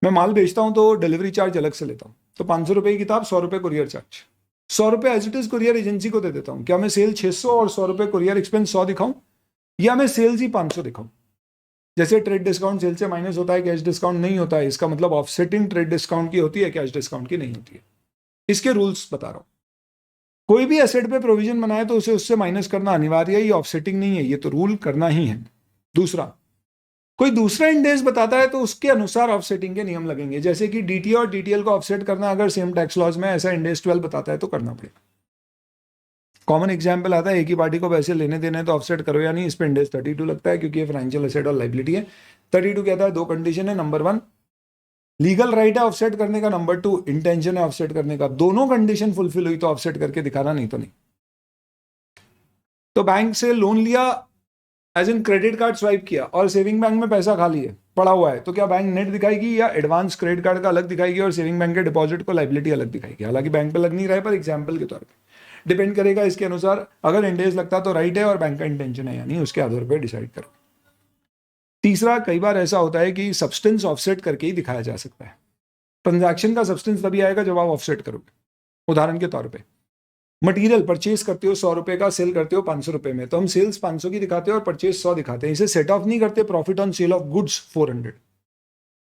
मैं माल बेचता हूं तो डिलीवरी चार्ज अलग से लेता हूं, तो 500 रुपए की किताब, 100 रुपए कुरियर चार्ज, 100 रुपए as it is courier agency को दे देता हूं। क्या मैं सेल 600 और 100 रुपए कुरियर एक्सपेंस 100 दिखाऊं, या मैं सेल्स ही 500 दिखाऊं? जैसे ट्रेड डिस्काउंट सेल से माइनस होता है, कैश डिस्काउंट नहीं होता है, इसका मतलब ऑफसेटिंग ट्रेड डिस्काउंट की होती है, कैश डिस्काउंट की नहीं होती है। इसके रूल्स बता रहा हूं। कोई भी एसेट पे प्रोविजन बनाए तो उसे उससे माइनस करना अनिवार्य है, ये ऑफसेटिंग नहीं है, ये तो रूल करना ही है। दूसरा, कोई दूसरा इंडेक्स बताता है तो उसके अनुसार ऑफसेटिंग के नियम लगेंगे, जैसे कि डीटीए और टीटीएल को ऑफसेट करना अगर सेम टैक्स लॉज में ऐसा इंडेक्स 12 बताता है तो करना पड़ेगा। कॉमन एग्जांपल आता है, एक ही पार्टी को पैसे लेने देने तो ऑफसेट करो या नहीं, इस पे इंडेक्स 32 लगता है, क्योंकि ये फाइनेंशियल एसेट और लाइबिलिटी है। 32 कहता है दो कंडीशन है, नंबर 1 लीगल राइट है ऑफसेट करने का, नंबर 2 इंटेंशन है ऑफसेट करने का। दोनों कंडीशन फुलफिल हुई तो ऑफसेट करके दिखाना, नहीं तो नहीं। तो बैंक से लोन लिया, as in credit card swipe किया और सेविंग बैंक में पैसा खाली है, पड़ा हुआ है, तो क्या बैंक नेट दिखाएगी या एडवांस क्रेडिट कार्ड का अलग दिखाएगी और सेविंग बैंक के डिपॉजिट को लाइबिलिटी अलग दिखाएगी? हालांकि बैंक पे लग नहीं रहा है, पर एग्जाम्पल के तौर पर डिपेंड करेगा इसके अनुसार। अगर इंडेक्स लगता तो राइट है और बैंक का इंटेंशन है या नहीं, उसके आधार पर डिसाइड करो। तीसरा, कई बार ऐसा होता है कि सब्सटेंस ऑफसेट करके ही दिखाया जा सकता है। ट्रांजैक्शन का सब्सटेंस तभी आएगा जब आप ऑफसेट करोगे। उदाहरण के तौर पे मटेरियल परचेज करते हो 100 रुपए का, सेल करते हो 500 रुपए में, तो हम सेल्स 500 की दिखाते हैं और परचेज 100 दिखाते हैं। इसे सेट ऑफ नहीं करते, profit on sale of goods 400।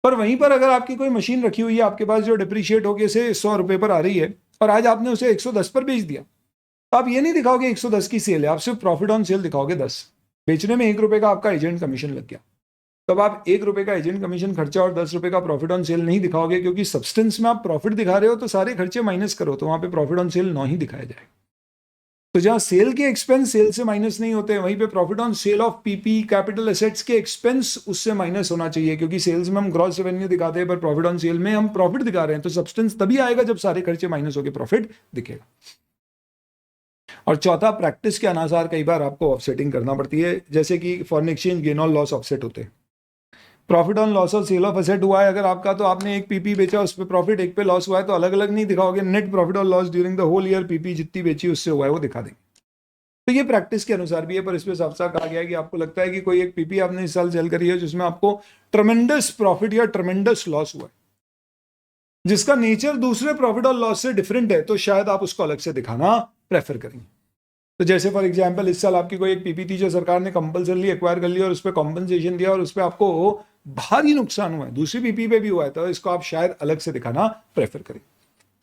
पर वहीं पर अगर आपकी कोई मशीन रखी हुई है आपके पास जो डिप्रिशिएट होकर से 100 रुपए पर आ रही है और आज आपने उसे 110 पर बेच दिया, तो आप ये नहीं दिखाओगे 110 की सेल है, आप सिर्फ प्रॉफिट ऑन सेल दिखाओगे 10। बेचने में 1 रुपए का आपका एजेंट कमीशन लग गया, तब आप 1 रुपए का एजेंट कमीशन खर्चा और 10 रुपए का प्रॉफिट ऑन सेल नहीं दिखाओगे, क्योंकि सब्सटेंस में आप प्रॉफिट दिखा रहे हो तो सारे खर्चे माइनस करो, तो वहां पे प्रॉफिट ऑन सेल 9 ही दिखाया जाएगा। तो जहां सेल के एक्सपेंस सेल से माइनस नहीं होते, वहीं पे profit on sale of PP capital assets के एक्सपेंस उससे माइनस होना चाहिए, क्योंकि सेल्स में हम ग्रॉस रेवेन्यू दिखाते हैं पर प्रॉफिट ऑन सेल में हम प्रॉफिट दिखा रहे हैं, तो सब्सटेंस तभी आएगा जब सारे खर्चे माइनस होकर प्रॉफिट दिखेगा। और चौथा, प्रैक्टिस के अनुसार कई बार आपको ऑफसेटिंग करना पड़ती है, जैसे कि फॉरेन एक्सचेंज गेन और लॉस ऑफसेट होते हैं। प्रॉफिट ऑन लॉस और सेल ऑफ एसेट हुआ है अगर आपका, तो आपने एक पीपी बेचा उस पर प्रॉफिट, एक पे लॉस हुआ है, तो अलग अलग नहीं दिखाओगे, नेट प्रॉफिट और loss during the whole year PP जितनी बेची उससे हुआ है वो दिखा देंगे। तो ये प्रैक्टिस के अनुसार भी है, पर इसमें साफ साफ कहा गया है कि आपको लगता है कि कोई एक पीपी आपने इस साल सेल करी है जिसमें आपको ट्रमेंडस प्रॉफिट या ट्रमेंडस लॉस हुआ है, जिसका नेचर दूसरे प्रॉफिट और लॉस से डिफरेंट है, तो शायद आप उसको अलग से दिखाना प्रेफर करेंगे। तो जैसे फॉर एग्जांपल इस साल आपकी कोई एक पीपी थी जो सरकार ने कंपल्सरी एक्वायर कर लिया और उस पर कॉम्पनसेशन दिया और उस पर आपको भारी नुकसान हुआ है, दूसरी पीपी पे भी हुआ है, तो इसको आप शायद अलग से दिखाना प्रेफर करें।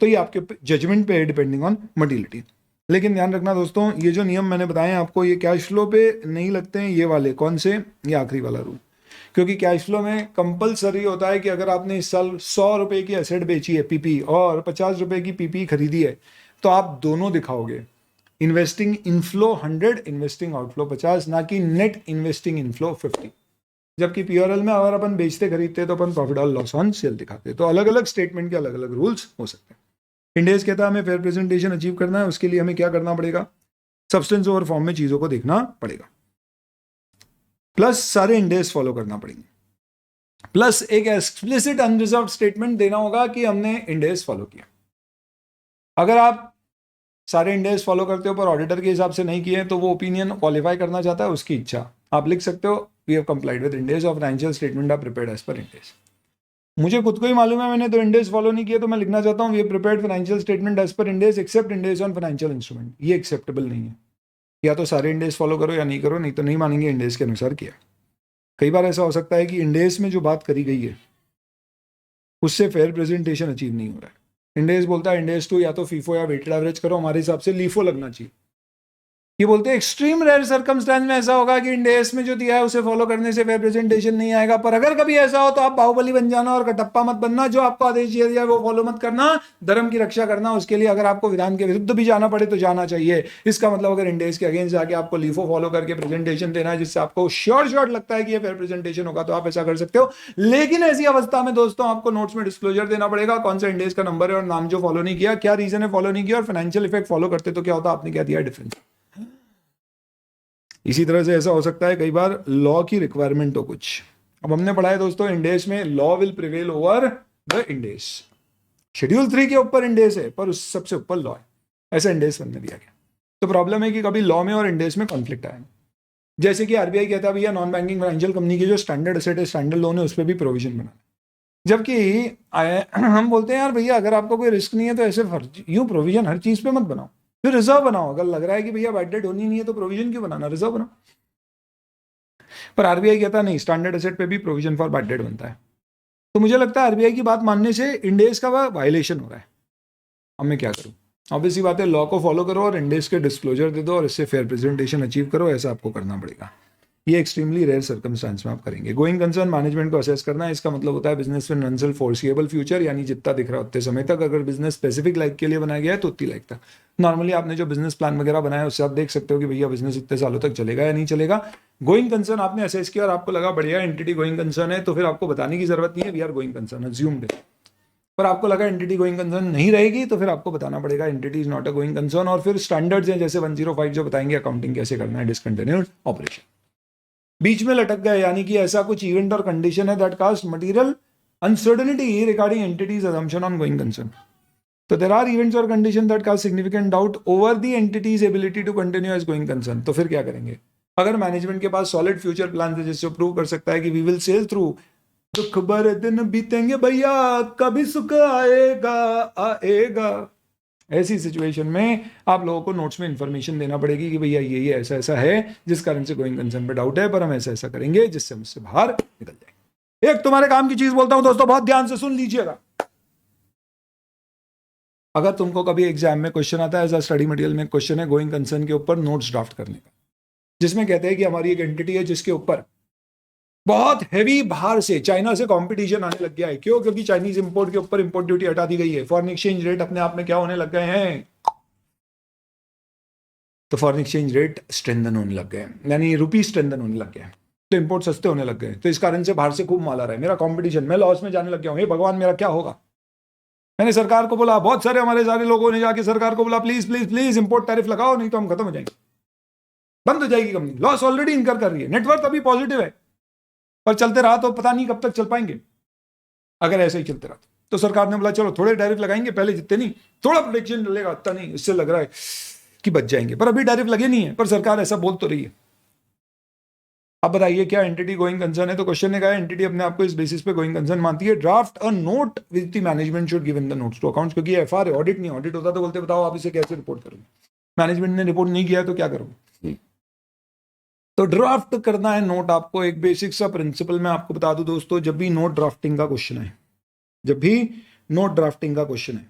तो ये आपके जजमेंट पे है, डिपेंडिंग ऑन मटेरियलिटी। लेकिन ध्यान रखना दोस्तों, ये जो नियम मैंने बताए हैं आपको, ये कैश फ्लो पे नहीं लगते हैं। ये वाले कौन से? ये आखिरी वाला रूल, क्योंकि कैश फ्लो में कंपलसरी होता है कि अगर आपने इस साल 100 रुपए की एसेट बेची है पीपी और 50 रुपए की पीपी खरीदी है, तो आप दोनों दिखाओगे, इन्वेस्टिंग इनफ्लो 100, इन्वेस्टिंग आउटफ्लो 50, ना कि नेट इन्वेस्टिंग इनफ्लो 50। जबकि पीआरएल में अगर अपन बेचते खरीदते तो अपन प्रॉफिट और लॉस ऑन सेल दिखाते। तो अलग अलग स्टेटमेंट के अलग अलग रूल्स हो सकते हैं। इंडेक्स कहता है हमें फेयर प्रेजेंटेशन अचीव करना है, उसके लिए हमें क्या करना पड़ेगा? सब्सटेंस ओवर फॉर्म में चीजों को देखना पड़ेगा, प्लस सारे इंडेक्स फॉलो करना पड़ेंगे, प्लस एक एक्सप्लिसिट अनरिजर्व्ड स्टेटमेंट देना होगा कि हमने इंडेक्स फॉलो किया। अगर आप सारे इंडेक्स फॉलो करते हो पर ऑडिटर के हिसाब से नहीं किए तो वो ओपिनियन क्वालिफाई करना चाहता है, उसकी इच्छा, आप लिख सकते हो we have complied with Ind AS और financial statement are prepared as per Ind AS. मुझे खुद को ही मालूम है मैंने तो इंडेक्स फॉलो नहीं किया, तो मैं लिखना चाहता हूँ we have prepared financial statement as per Ind AS except Ind AS on financial instrument. ये एक्सेप्टेबल नहीं है, या तो सारे इंडेक्स फॉलो करो या नहीं करो, नहीं तो नहीं मानेंगे इंडेक्स के अनुसार किया। कई बार ऐसा हो सकता है कि इंडेक्स में जो बात करी गई है उससे फेयर प्रेजेंटेशन अचीव नहीं हो रहा है। इंडेक्स बोलता है इंडेक्स टू या तो फीफो या वेटेड एवरेज करो, हमारे हिसाब से लीफो लगना चाहिए। ये बोलते हैं एक्सट्रीम रेयर सर्कमस्टेंस में ऐसा होगा कि इंडेक्स में जो दिया है उसे फॉलो करने से फेयर प्रेजेंटेशन नहीं आएगा, पर अगर कभी ऐसा हो तो आप बाहुबली बन जाना और कटप्पा मत बनना, जो आपको आदेश दिया जाए वो फॉलो मत करना, धर्म की रक्षा करना। उसके लिए अगर आपको विधान के विरुद्ध भी जाना पड़े तो जाना चाहिए। इसका मतलब अगर इंडेक्स के अगेंस्ट जाके आपको लीफो फॉलो करके प्रेजेंटेशन देना है जिससे आपको श्योर लगता है कि ये फेयर प्रेजेंटेशन होगा, तो आप ऐसा कर सकते हो। लेकिन ऐसी अवस्था में दोस्तों आपको नोट्स में डिस्क्लोजर देना पड़ेगा, कौन सा इंडेक्स का नंबर है और नाम जो फॉलो नहीं किया, क्या रीजन है फॉलो नहीं किया, और फाइनेंशियल इफेक्ट फॉलो करते तो क्या होता, आपने क्या दिया डिफरेंस। इसी तरह से ऐसा हो सकता है कई बार लॉ की रिक्वायरमेंट हो कुछ। अब हमने पढ़ा है दोस्तों इंडेस में law will prevail over the इंडेस। Schedule 3 के ऊपर इंडेस है पर उस सबसे ऊपर लॉ है, ऐसा इंडेस 1 में दिया गया। तो प्रॉब्लम है कि कभी लॉ में और इंडेस में कॉन्फ्लिक्ट आए, जैसे कि आरबीआई कहता है भैया नॉन बैंकिंग फाइनेंशियल कंपनी की जो स्टैंडर्ड एसेट है, स्टैंडर्ड लोन है, उस पर भी प्रोविजन बनाना। जबकि हम बोलते हैं यार भैया अगर आपको कोई रिस्क नहीं है तो ऐसे यूं प्रोविजन हर चीज पे मत बनाओ, फिर रिजर्व बनाओ। अगर लग रहा है कि भैया बैड डेट होनी नहीं है तो प्रोविजन क्यों बनाना, रिजर्व बनाओ। पर आरबीआई कहता नहीं, स्टैंडर्ड एसेट पे भी प्रोविजन फॉर बैड डेट बनता है। तो मुझे लगता है आरबीआई की बात मानने से इंडेस का वह वायलेशन हो रहा है। अब मैं क्या करूं? ऑब्वियसली बात है, लॉ को फॉलो करो और इंडेस के डिस्क्लोजर दे दो और इससे फेयर प्रेजेंटेशन अचीव करो, ऐसा आपको करना पड़ेगा। ये एक्सट्रीमली रेयर सर्कमस्टांस में आप करेंगे। गोइंग कंसर्न मैनेजमेंट को असेस करना है, इसका मतलब होता है बिजनेस फाइनेंशियल फोर्सिएबल फ्यूचर, यानी जितना दिख रहा है उतने समय तक। अगर बिजनेस स्पेसिफिक लाइफ के लिए बनाया गया है तो उतनी लाइफ तक। नॉर्मली आपने जो बिजनेस प्लान वगैरह बनाया है उससे आप देख सकते हो कि भैया बिजनेस इतने सालों तक चलेगा या नहीं चलेगा। गोइंग कंसर्न आपने असेस किया और आपको लगा बढ़िया एंटिटी गोइंग कंसर्न है, तो फिर आपको बताने की जरूरत नहीं है we are going concern, assumed है। पर आपको लगा एंटिटी गोइंग कंसर्न नहीं रहेगी तो फिर आपको बताना पड़ेगा entity is not a going concern. और फिर स्टैंडर्ड्स हैं जैसे 105 जो बताएंगे अकाउंटिंग कैसे करना है डिसकंटिन्यूड ऑपरेशन। बीच में लटक गए, यानी कि ऐसा कुछ इवेंट और कंडीशन है that cast material uncertainty regarding entity's assumption on going concern. तो देयर आर इवेंट्स और condition that cast significant doubt over the entity's ability to continue as going concern. तो फिर क्या करेंगे? अगर मैनेजमेंट के पास सॉलिड फ्यूचर प्लान है जिससे प्रूव कर सकता है कि वी विल सेल थ्रू, दुख भरे दिन बीतेंगे भैया कभी सुख आएगा आएगा, ऐसी सिचुएशन में आप लोगों को नोट्स में इंफॉर्मेशन देना पड़ेगी कि भैया ये ऐसा ऐसा है जिस कारण से गोइंग कंसर्न पे डाउट है, पर हम ऐसा ऐसा करेंगे जिससे हम उससे बाहर निकल जाएंगे। एक तुम्हारे काम की चीज बोलता हूं दोस्तों, बहुत ध्यान से सुन लीजिएगा। अगर तुमको कभी एग्जाम में क्वेश्चन आता है, एज अ स्टडी मटेरियल में क्वेश्चन है गोइंग कंसर्न के ऊपर नोट्स ड्राफ्ट करने का, जिसमें कहते हैं कि हमारी एक एंटिटी है जिसके ऊपर बहुत हैवी बाहर से चाइना से कंपटीशन आने लग गया है। क्यों? क्योंकि चाइनीज इंपोर्ट के ऊपर इंपोर्ट ड्यूटी हटा दी गई है। फॉरेन एक्सचेंज रेट अपने आप में क्या होने लग गए हैं? तो फॉरेन एक्सचेंज रेट स्ट्रेंथन होने लग गए, यानी रुपी स्ट्रेंथन होने लग गए, तो इंपोर्ट सस्ते होने लग गए। तो इस कारण से बाहर से खूब माल आ रहा है, मेरा कंपटीशन, मैं लॉस में जाने लग गया हूं, हे भगवान मेरा क्या होगा। मैंने सरकार को बोला, बहुत सारे हमारे सारे लोगों ने जाके सरकार को बोला please please please import tariff लगाओ, नहीं तो हम खत्म हो जाएंगे, बंद हो जाएगी कंपनी, लॉस ऑलरेडी इनकर कर रही है, नेटवर्क अभी पॉजिटिव है, पर चलते रहा तो पता नहीं कब तक चल पाएंगे अगर ऐसे ही चलते रहा। तो सरकार ने बोला चलो थोड़े टैरिफ लगाएंगे, पहले जितने नहीं, थोड़ा प्रोटेक्शन लगेगा, इतना नहीं, इससे लग रहा है कि बच जाएंगे, पर अभी टैरिफ लगे नहीं है, पर सरकार ऐसा बोल तो रही है। अब बताइए क्या एंटिटी गोइंग कंसर्न है? तो क्वेश्चन ने कहा एंटिटी अपने आप को इस बेसिस पे गोइंग कंसर्न मानती है। Draft a note with the management should give in the notes to accounts, क्योंकि एफआर है, ऑडिट नहीं, ऑडिट होता तो बोलते बताओ आप इसे कैसे रिपोर्ट करोगे, मैनेजमेंट ने रिपोर्ट नहीं किया तो क्या करोगे। तो ड्राफ्ट करना है नोट आपको। एक बेसिक सा प्रिंसिपल मैं आपको बता दूं दोस्तों, जब भी नोट ड्राफ्टिंग का क्वेश्चन है, जब भी नोट ड्राफ्टिंग का क्वेश्चन है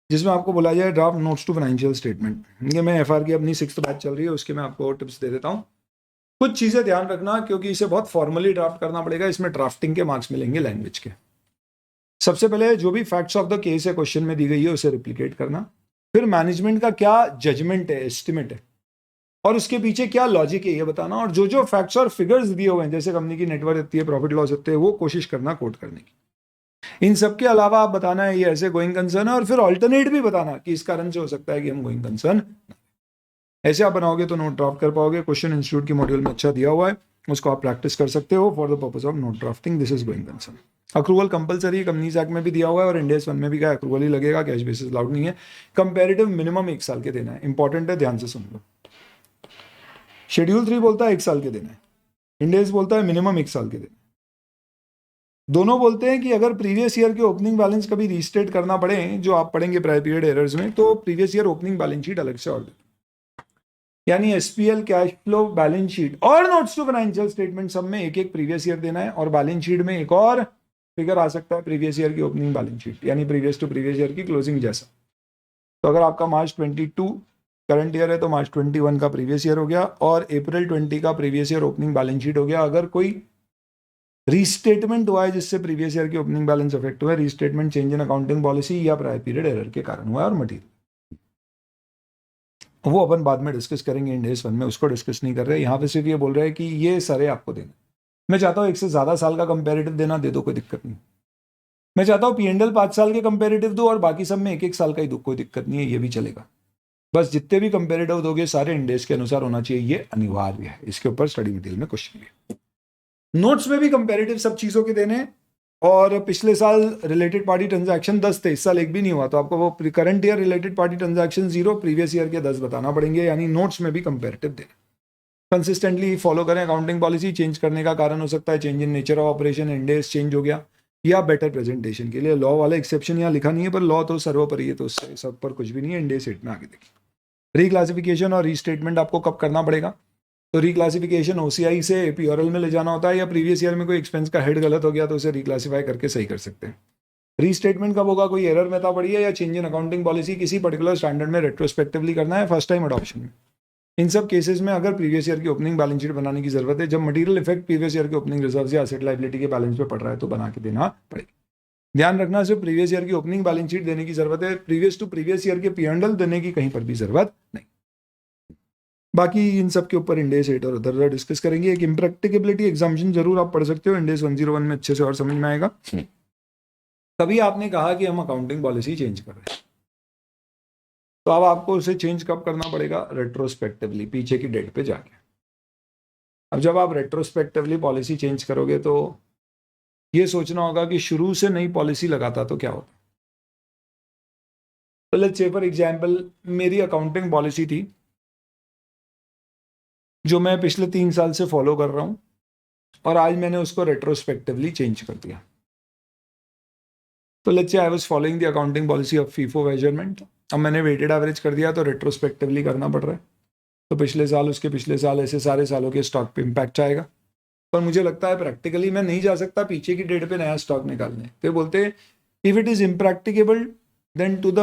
जिसमें आपको बोला जाए draft notes to financial statement, ये मैं एफआर की अपनी 6th बैच चल रही है उसके मैं आपको टिप्स दे देता हूँ। कुछ चीजें ध्यान रखना क्योंकि इसे बहुत फॉर्मली ड्राफ्ट करना पड़ेगा, इसमें ड्राफ्टिंग के मार्क्स मिलेंगे लैंग्वेज के। सबसे पहले जो भी फैक्ट्स ऑफ द केस है क्वेश्चन में दी गई है उसे रिप्लिकेट करना, फिर मैनेजमेंट का क्या जजमेंट है, एस्टिमेट है, और उसके पीछे क्या लॉजिक है ये बताना, और जो जो फैक्ट्स और फिगर्स दिए हुए हैं जैसे कंपनी की नेटवर्थ इतनी है, प्रॉफिट लॉस इतने, वो कोशिश करना कोट करने की। इन सब के अलावा आप बताना है ये ऐसे गोइंग कंसर्न है, और फिर ऑल्टरनेट भी बताना कि इस कारण से हो सकता है कि हम गोइंग कंसर्न। ऐसे आप बनाओगे तो नोट ड्राफ्ट कर पाओगे। क्वेश्चन इंस्टीट्यूट की मॉड्यूल में अच्छा दिया हुआ है, उसको आप प्रैक्टिस कर सकते हो for the purpose of note drafting. This is going concern. Accrual compulsory companies act में भी दिया हुआ है और इंडियस 1 में भी क्या अक्रूवल ही लगेगा, कैश बेसिस अलाउड नहीं है। कंपेरेटिव मिनिमम 1 साल के देना है, इंपॉर्टेंट है, ध्यान से सुन लो। शेड्यूल 3 बोलता है 1 साल के देना है, इंडियस बोलता है मिनिमम 1 साल के देना है। दोनों बोलते हैं कि अगर प्रीवियस ईयर के ओपनिंग बैलेंस कभी रीस्टेट करना पड़े, जो आप पढ़ेंगे प्रायर पीरियड एरर्स में, तो previous year opening balance sheet अलग से और देते, यानी SPL, cash flow, balance sheet और नोट्स टू फाइनेंशियल स्टेटमेंट सब में एक एक प्रीवियस ईयर देना है, और बैलेंस शीट में एक और फिगर आ सकता है प्रीवियस ईयर की ओपनिंग बैलेंस शीट, यानी प्रीवियस टू प्रीवियस ईयर की क्लोजिंग जैसा। तो अगर आपका मार्च 22 करंट ईयर है तो मार्च 21 का प्रीवियस ईयर हो गया, और अप्रैल 20 का previous year opening balance sheet हो गया। अगर कोई रीस्टेटमेंट हुआ है जिससे प्रीवियस ईयर की ओपनिंग बैलेंस अफेक्ट हुआ है, restatement change in accounting policy या प्रायर पीरियड एरर के कारण हुआ है, और मटेरियल वो अपन बाद में डिस्कस करेंगे, इंडेस 1 में उसको डिस्कस नहीं कर रहे। यहाँ पे सिर्फ ये बोल रहे हैं कि ये सारे आपको देना। मैं चाहता हूँ 1 से ज़्यादा साल का कंपेरेटिव देना, दे दो, कोई दिक्कत नहीं। मैं चाहता हूँ P&L 5 साल के कंपेरेटिव दो और बाकी सब में 1-1 साल का ही दो, कोई दिक्कत नहीं है, ये भी चलेगा। बस जितने भी कंपेरेटिव दोगे सारे इंडेक्स के अनुसार होना चाहिए, ये अनिवार्य है। इसके ऊपर स्टडी मटेरियल में क्वेश्चन भी है। नोट्स में भी कंपेरेटिव सब चीजों के देने, और पिछले साल रिलेटेड पार्टी ट्रांजैक्शन 10 थे, इस साल एक भी नहीं हुआ, तो आपको वो current year related party transaction 0, previous year के 10 बताना पड़ेंगे, यानी नोट्स में भी कंपेरेटिव देने। कंसिस्टेंटली फॉलो करें अकाउंटिंग पॉलिसी। चेंज करने का कारण हो सकता है change in nature of operation, index change हो गया, या बेटर प्रेजेंटेशन के लिए। लॉ वाला एक्सेप्शन यहाँ लिखा नहीं है, पर लॉ तो सर्वोपरि है, तो उससे सब पर कुछ भी नहीं है। इंडेक्स एट में आगे देखिए। रिक्लासिफिकेशन और रीस्टेटमेंट आपको कब करना पड़ेगा? तो रिक्लासिफिकेशन ओसीआई से पीआरएल में ले जाना होता है, या प्रीवियस ईयर में कोई एक्सपेंस का हेड गलत हो गया तो उसे रिक्लासिफाई करके सही कर सकते हैं। रीस्टेटमेंट कब होगा? कोई एरर मेथा पड़ी है या चेंज इन अकाउंटिंग पॉलिसी किसी पर्टिकुलर स्टैंडर्ड में रेट्रोस्पेक्टिवली करना है, फर्स्ट टाइम अडॉप्शन में। इन सब केसेस में अगर प्रीवियस ईयर की ओपनिंग बैलेंस शीट बनाने की जरूरत है, जब मटेरियल इफेक्ट प्रीवियस ईयर के ओपनिंग रिजर्व या एसेट लायबिलिटी के बैलेंस पे पड़ रहा है, तो बना के देना पड़ेगा। ध्यान रखना, सिर्फ प्रीवियस ईयर की ओपनिंग बैलेंस शीट देने की जरूरत है, प्रीवियस टू प्रीवियस ईयर के P&L देने की कहीं पर भी जरूरत नहीं। बाकी इन सब के ऊपर इंडेस 8 और अदर डिस्कस करेंगे। एक इम्प्रैक्टिकेबिलिटी एग्जाम्पशन जरूर आप पढ़ सकते हो, इंडेस 101 में अच्छे से और समझ में आएगा। कभी आपने कहा कि हम अकाउंटिंग पॉलिसी चेंज कर रहे हैं, तो अब आपको उसे चेंज कब करना पड़ेगा? रेट्रोस्पेक्टिवली, पीछे की डेट पे जाके। अब जब आप रेट्रोस्पेक्टिवली पॉलिसी चेंज करोगे तो ये सोचना होगा कि शुरू से नई पॉलिसी लगाता तो क्या होता। तो लेट्स से फॉर एग्जांपल मेरी अकाउंटिंग पॉलिसी थी जो मैं पिछले 3 साल से फॉलो कर रहा हूं, और आज मैंने उसको रेट्रोस्पेक्टिवली चेंज कर दिया। तो let's say I was following the accounting policy of FIFO measurement, अब मैंने वेटेड एवरेज कर दिया, तो रेट्रोस्पेक्टिवली करना पड़ रहा है। तो पिछले साल, उसके पिछले साल, ऐसे सारे सालों के स्टॉक पे इम्पैक्ट आएगा। पर मुझे लगता है प्रैक्टिकली मैं नहीं जा सकता पीछे की डेट पे नया स्टॉक निकालने। तो बोलते हैं if it is impracticable then to the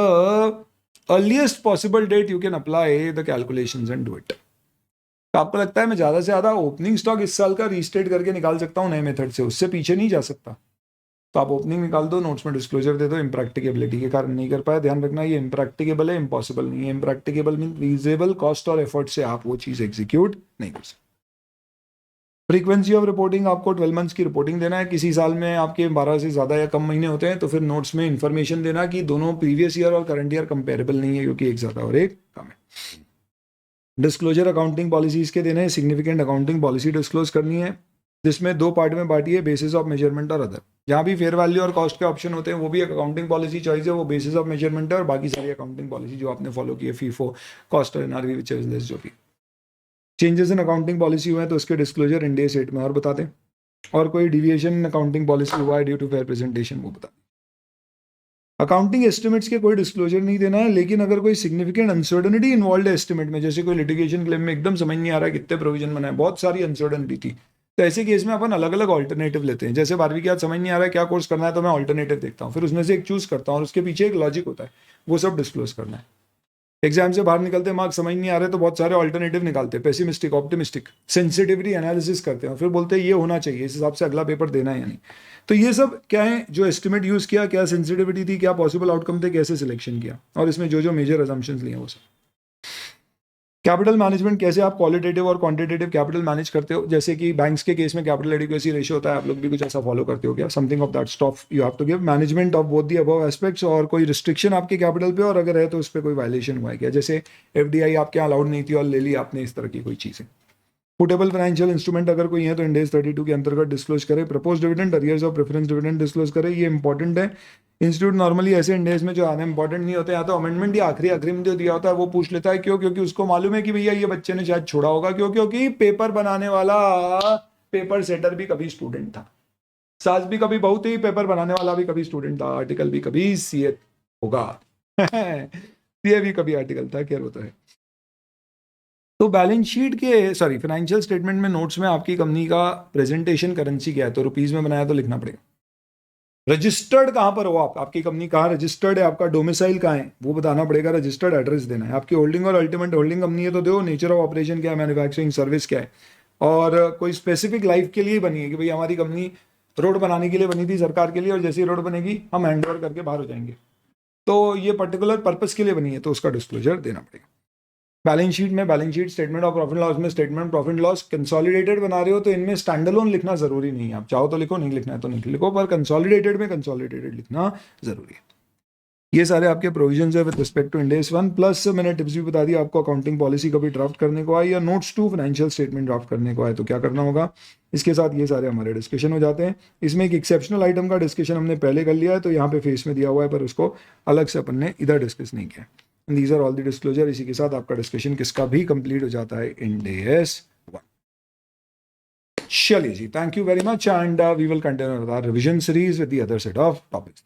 earliest possible date you can apply the calculations and do it. तो आपको लगता है मैं ज़्यादा से ज़्यादा ओपनिंग स्टॉक इस साल का रीस्टेट करके निकाल सकता हूँ नए मेथड से, उससे पीछे नहीं जा सकता। तो आप ओपनिंग निकाल दो, नोट्स में डिस्क्लोजर दे दो। इम्प्रैक्टिकेबिलिटी के कारण नहीं कर पाया, ध्यान रखना ये इम्प्रैक्टिकेबल है, इम्पॉसिबल नहीं है। इम्प्रैक्टिकेबल मीन रीजनेबल कॉस्ट और एफर्ट से आप वो चीज़ एग्जीक्यूट नहीं कर सकते। फ्रीक्वेंसी ऑफ रिपोर्टिंग, आपको 12 मंथ्स की रिपोर्टिंग देना है। किसी साल में आपके 12 से ज़्यादा या कम महीने होते हैं, तो फिर नोट्स में इन्फॉर्मेशन देना कि दोनों प्रीवियस ईयर और करंट ईयर कंपेरेबल नहीं है, क्योंकि एक ज़्यादा और एक कम है। डिस्क्लोजर अकाउंटिंग पॉलिसीज के देने, सिग्निफिकेंट अकाउंटिंग पॉलिसी डिस्क्लोज करनी है, जिसमें 2 पार्ट में बांटी है, बेसिस ऑफ मेजरमेंट और अदर। जहाँ भी फेयर वैल्यू और कॉस्ट के ऑप्शन होते हैं वो भी एक अकाउंटिंग पॉलिसी चॉइस है, वो बेसिस ऑफ मेजरमेंट है, और बाकी सारी अकाउंटिंग पॉलिसी जो आपने फॉलो की है, फीफो, कॉस्ट और एनआरवी, विच इज लेस, जो भी चेंजेस इन अकाउंटिंग पॉलिसी हुए हैं तो उसके डिस्क्लोजर इंडिया 8 में और बता दें। और कोई डिविएशन इन अकाउंटिंग पॉलिसी हुआ है ड्यू टू फेयर प्रेजेंटेशन, वो बता दें। अकाउंटिंग एस्टिमेट्स के कोई डिस्क्लोजर नहीं देना है, लेकिन अगर कोई सिग्निफिकेंट अनसर्टनिटी इन्वॉल्व है एस्टिमेट में, जैसे कोई लिटिगेशन क्लेम में एकदम समझ नहीं आ रहा है कितने प्रोविजन बनाए, बहुत सारी अनसर्टनिटी थी, तो ऐसे केस में अपन अलग अलग ऑल्टरनेटिव लेते हैं। जैसे 12वीं के बाद समझ नहीं आ रहा है क्या कोर्स करना है, तो मैं ऑल्टरनेटिव देखता हूँ, फिर उसमें से एक चूज करता हूँ, और उसके पीछे एक लॉजिक होता है, वो सब डिस्क्लोज करना है। एग्जाम से बाहर निकलते मार्क्स समझ नहीं आ रहे तो बहुत सारे ऑल्टरनेटिव निकालते हैं, पेसिमिस्टिक, ऑप्टिमिस्टिक, सेंसिटिविटी एनालिसिस करते हैं, फिर बोलते हैं ये होना चाहिए, इस हिसाब से अगला पेपर देना है या नहीं। तो ये सब क्या है, जो एस्टिमेट यूज किया, क्या सेंसिटिविटी थी, क्या पॉसिबल आउटकम थे, कैसे सिलेक्शन किया, और इसमें जो जो मेजर अजम्पशंस लिए वो सब। कैपिटल मैनेजमेंट, कैसे आप क्वालिटेटिव और क्वांटिटेटिव कैपिटल मैनेज करते हो, जैसे कि बैंक्स के केस में कैपिटल एडिक्वेसी रेशियो होता है, आप लोग भी कुछ ऐसा फॉलो करते हो क्या? Something of that stuff you have to give. Management of both the above aspects, और कोई रिस्ट्रिक्शन आपके कैपिटल पे, और अगर है तो उस पर कोई वायलेशन हुआ है क्या, जैसे एफडीआई आपके यहाँ अलाउड नहीं थी और ले ली आपने, इस तरह की कोई चीज़ है। पुटेबल फाइनेंशियल इंस्ट्रूमेंट अगर कोई है तो इंडेक्स 32 के अंतर्गत डिस्क्लोज करे। Propose dividend, arrears of preference dividend disclose करे, ये इंपॉर्टेंट है। इंस्टीट्यूट नॉर्मली ऐसे इंडेक्स में जो आने इंपॉर्टेंट नहीं होते, या तो अमेंडमेंट या आखिरी में जो दिया होता है वो पूछ लेता है, क्यों? क्योंकि उसको मालूम है कि भैया ये बच्चे ने शायद छोड़ा होगा, क्यों? क्योंकि पेपर बनाने वाला पेपर सेटर भी कभी स्टूडेंट था, सास भी कभी बहू थी, पेपर बनाने वाला भी कभी स्टूडेंट था, आर्टिकल भी कभी सीए होगा सीए भी कभी आर्टिकल था, क्या होता है। तो बैलेंस शीट के फाइनेंशियल स्टेटमेंट में, नोट्स में आपकी कंपनी का प्रेजेंटेशन करेंसी क्या है, तो रुपीज में बनाया तो लिखना पड़ेगा। रजिस्टर्ड कहाँ पर हो आप, आपकी कंपनी कहाँ रजिस्टर्ड है, आपका डोमिसाइल कहाँ है वो बताना पड़ेगा, रजिस्टर्ड एड्रेस देना है। आपकी होल्डिंग और अल्टीमेट होल्डिंग कंपनी है तो दो, नेचर ऑफ ऑपरेशन क्या है, मैन्युफैक्चरिंग सर्विस क्या है, और कोई स्पेसिफिक लाइफ के लिए बनी है कि भाई हमारी कंपनी रोड बनाने के लिए बनी थी सरकार के लिए, और जैसी रोड बनेगी हम हैंड ओवर करके बाहर हो जाएंगे, तो ये पर्टिकुलर पर्पस के लिए बनी है, तो उसका डिस्क्लोजर देना पड़ेगा। बैलेंस शीट में, balance sheet, statement of profit loss में स्टेटमेंट प्रॉफिट लॉस कंसोलिडेटेड बना रहे हो तो इनमें स्टैंडअलोन लिखना जरूरी नहीं है, आप चाहो तो लिखो, नहीं लिखना है तो नहीं लिखो, पर कंसोलिडेटेड में कंसोलिडेटेड लिखना जरूरी है। ये सारे आपके प्रोविजंस है विद रिस्पेक्ट टू इंडेस 1 प्लस मैंने टिप्स भी बता दिया आपको। अकाउंटिंग पॉलिसी कभी ड्राफ्ट करने को आए या notes to financial statement draft करने को आए तो क्या करना होगा। इसके साथ ये सारे हमारे डिस्कशन हो जाते हैं। इसमें एक एक्सेप्शनल आइटम का डिस्कशन हमने पहले कर लिया है तो यहाँ पे फेस में दिया हुआ है पर उसको अलग से अपन ने इधर डिस्कस नहीं किया। These are all the disclosure. इसी के साथ आपका डिस्कशन किसका भी कंप्लीट हो जाता है इंडेस 1। चलिए जी, thank you very much and we will continue with our revision series with the other set of topics.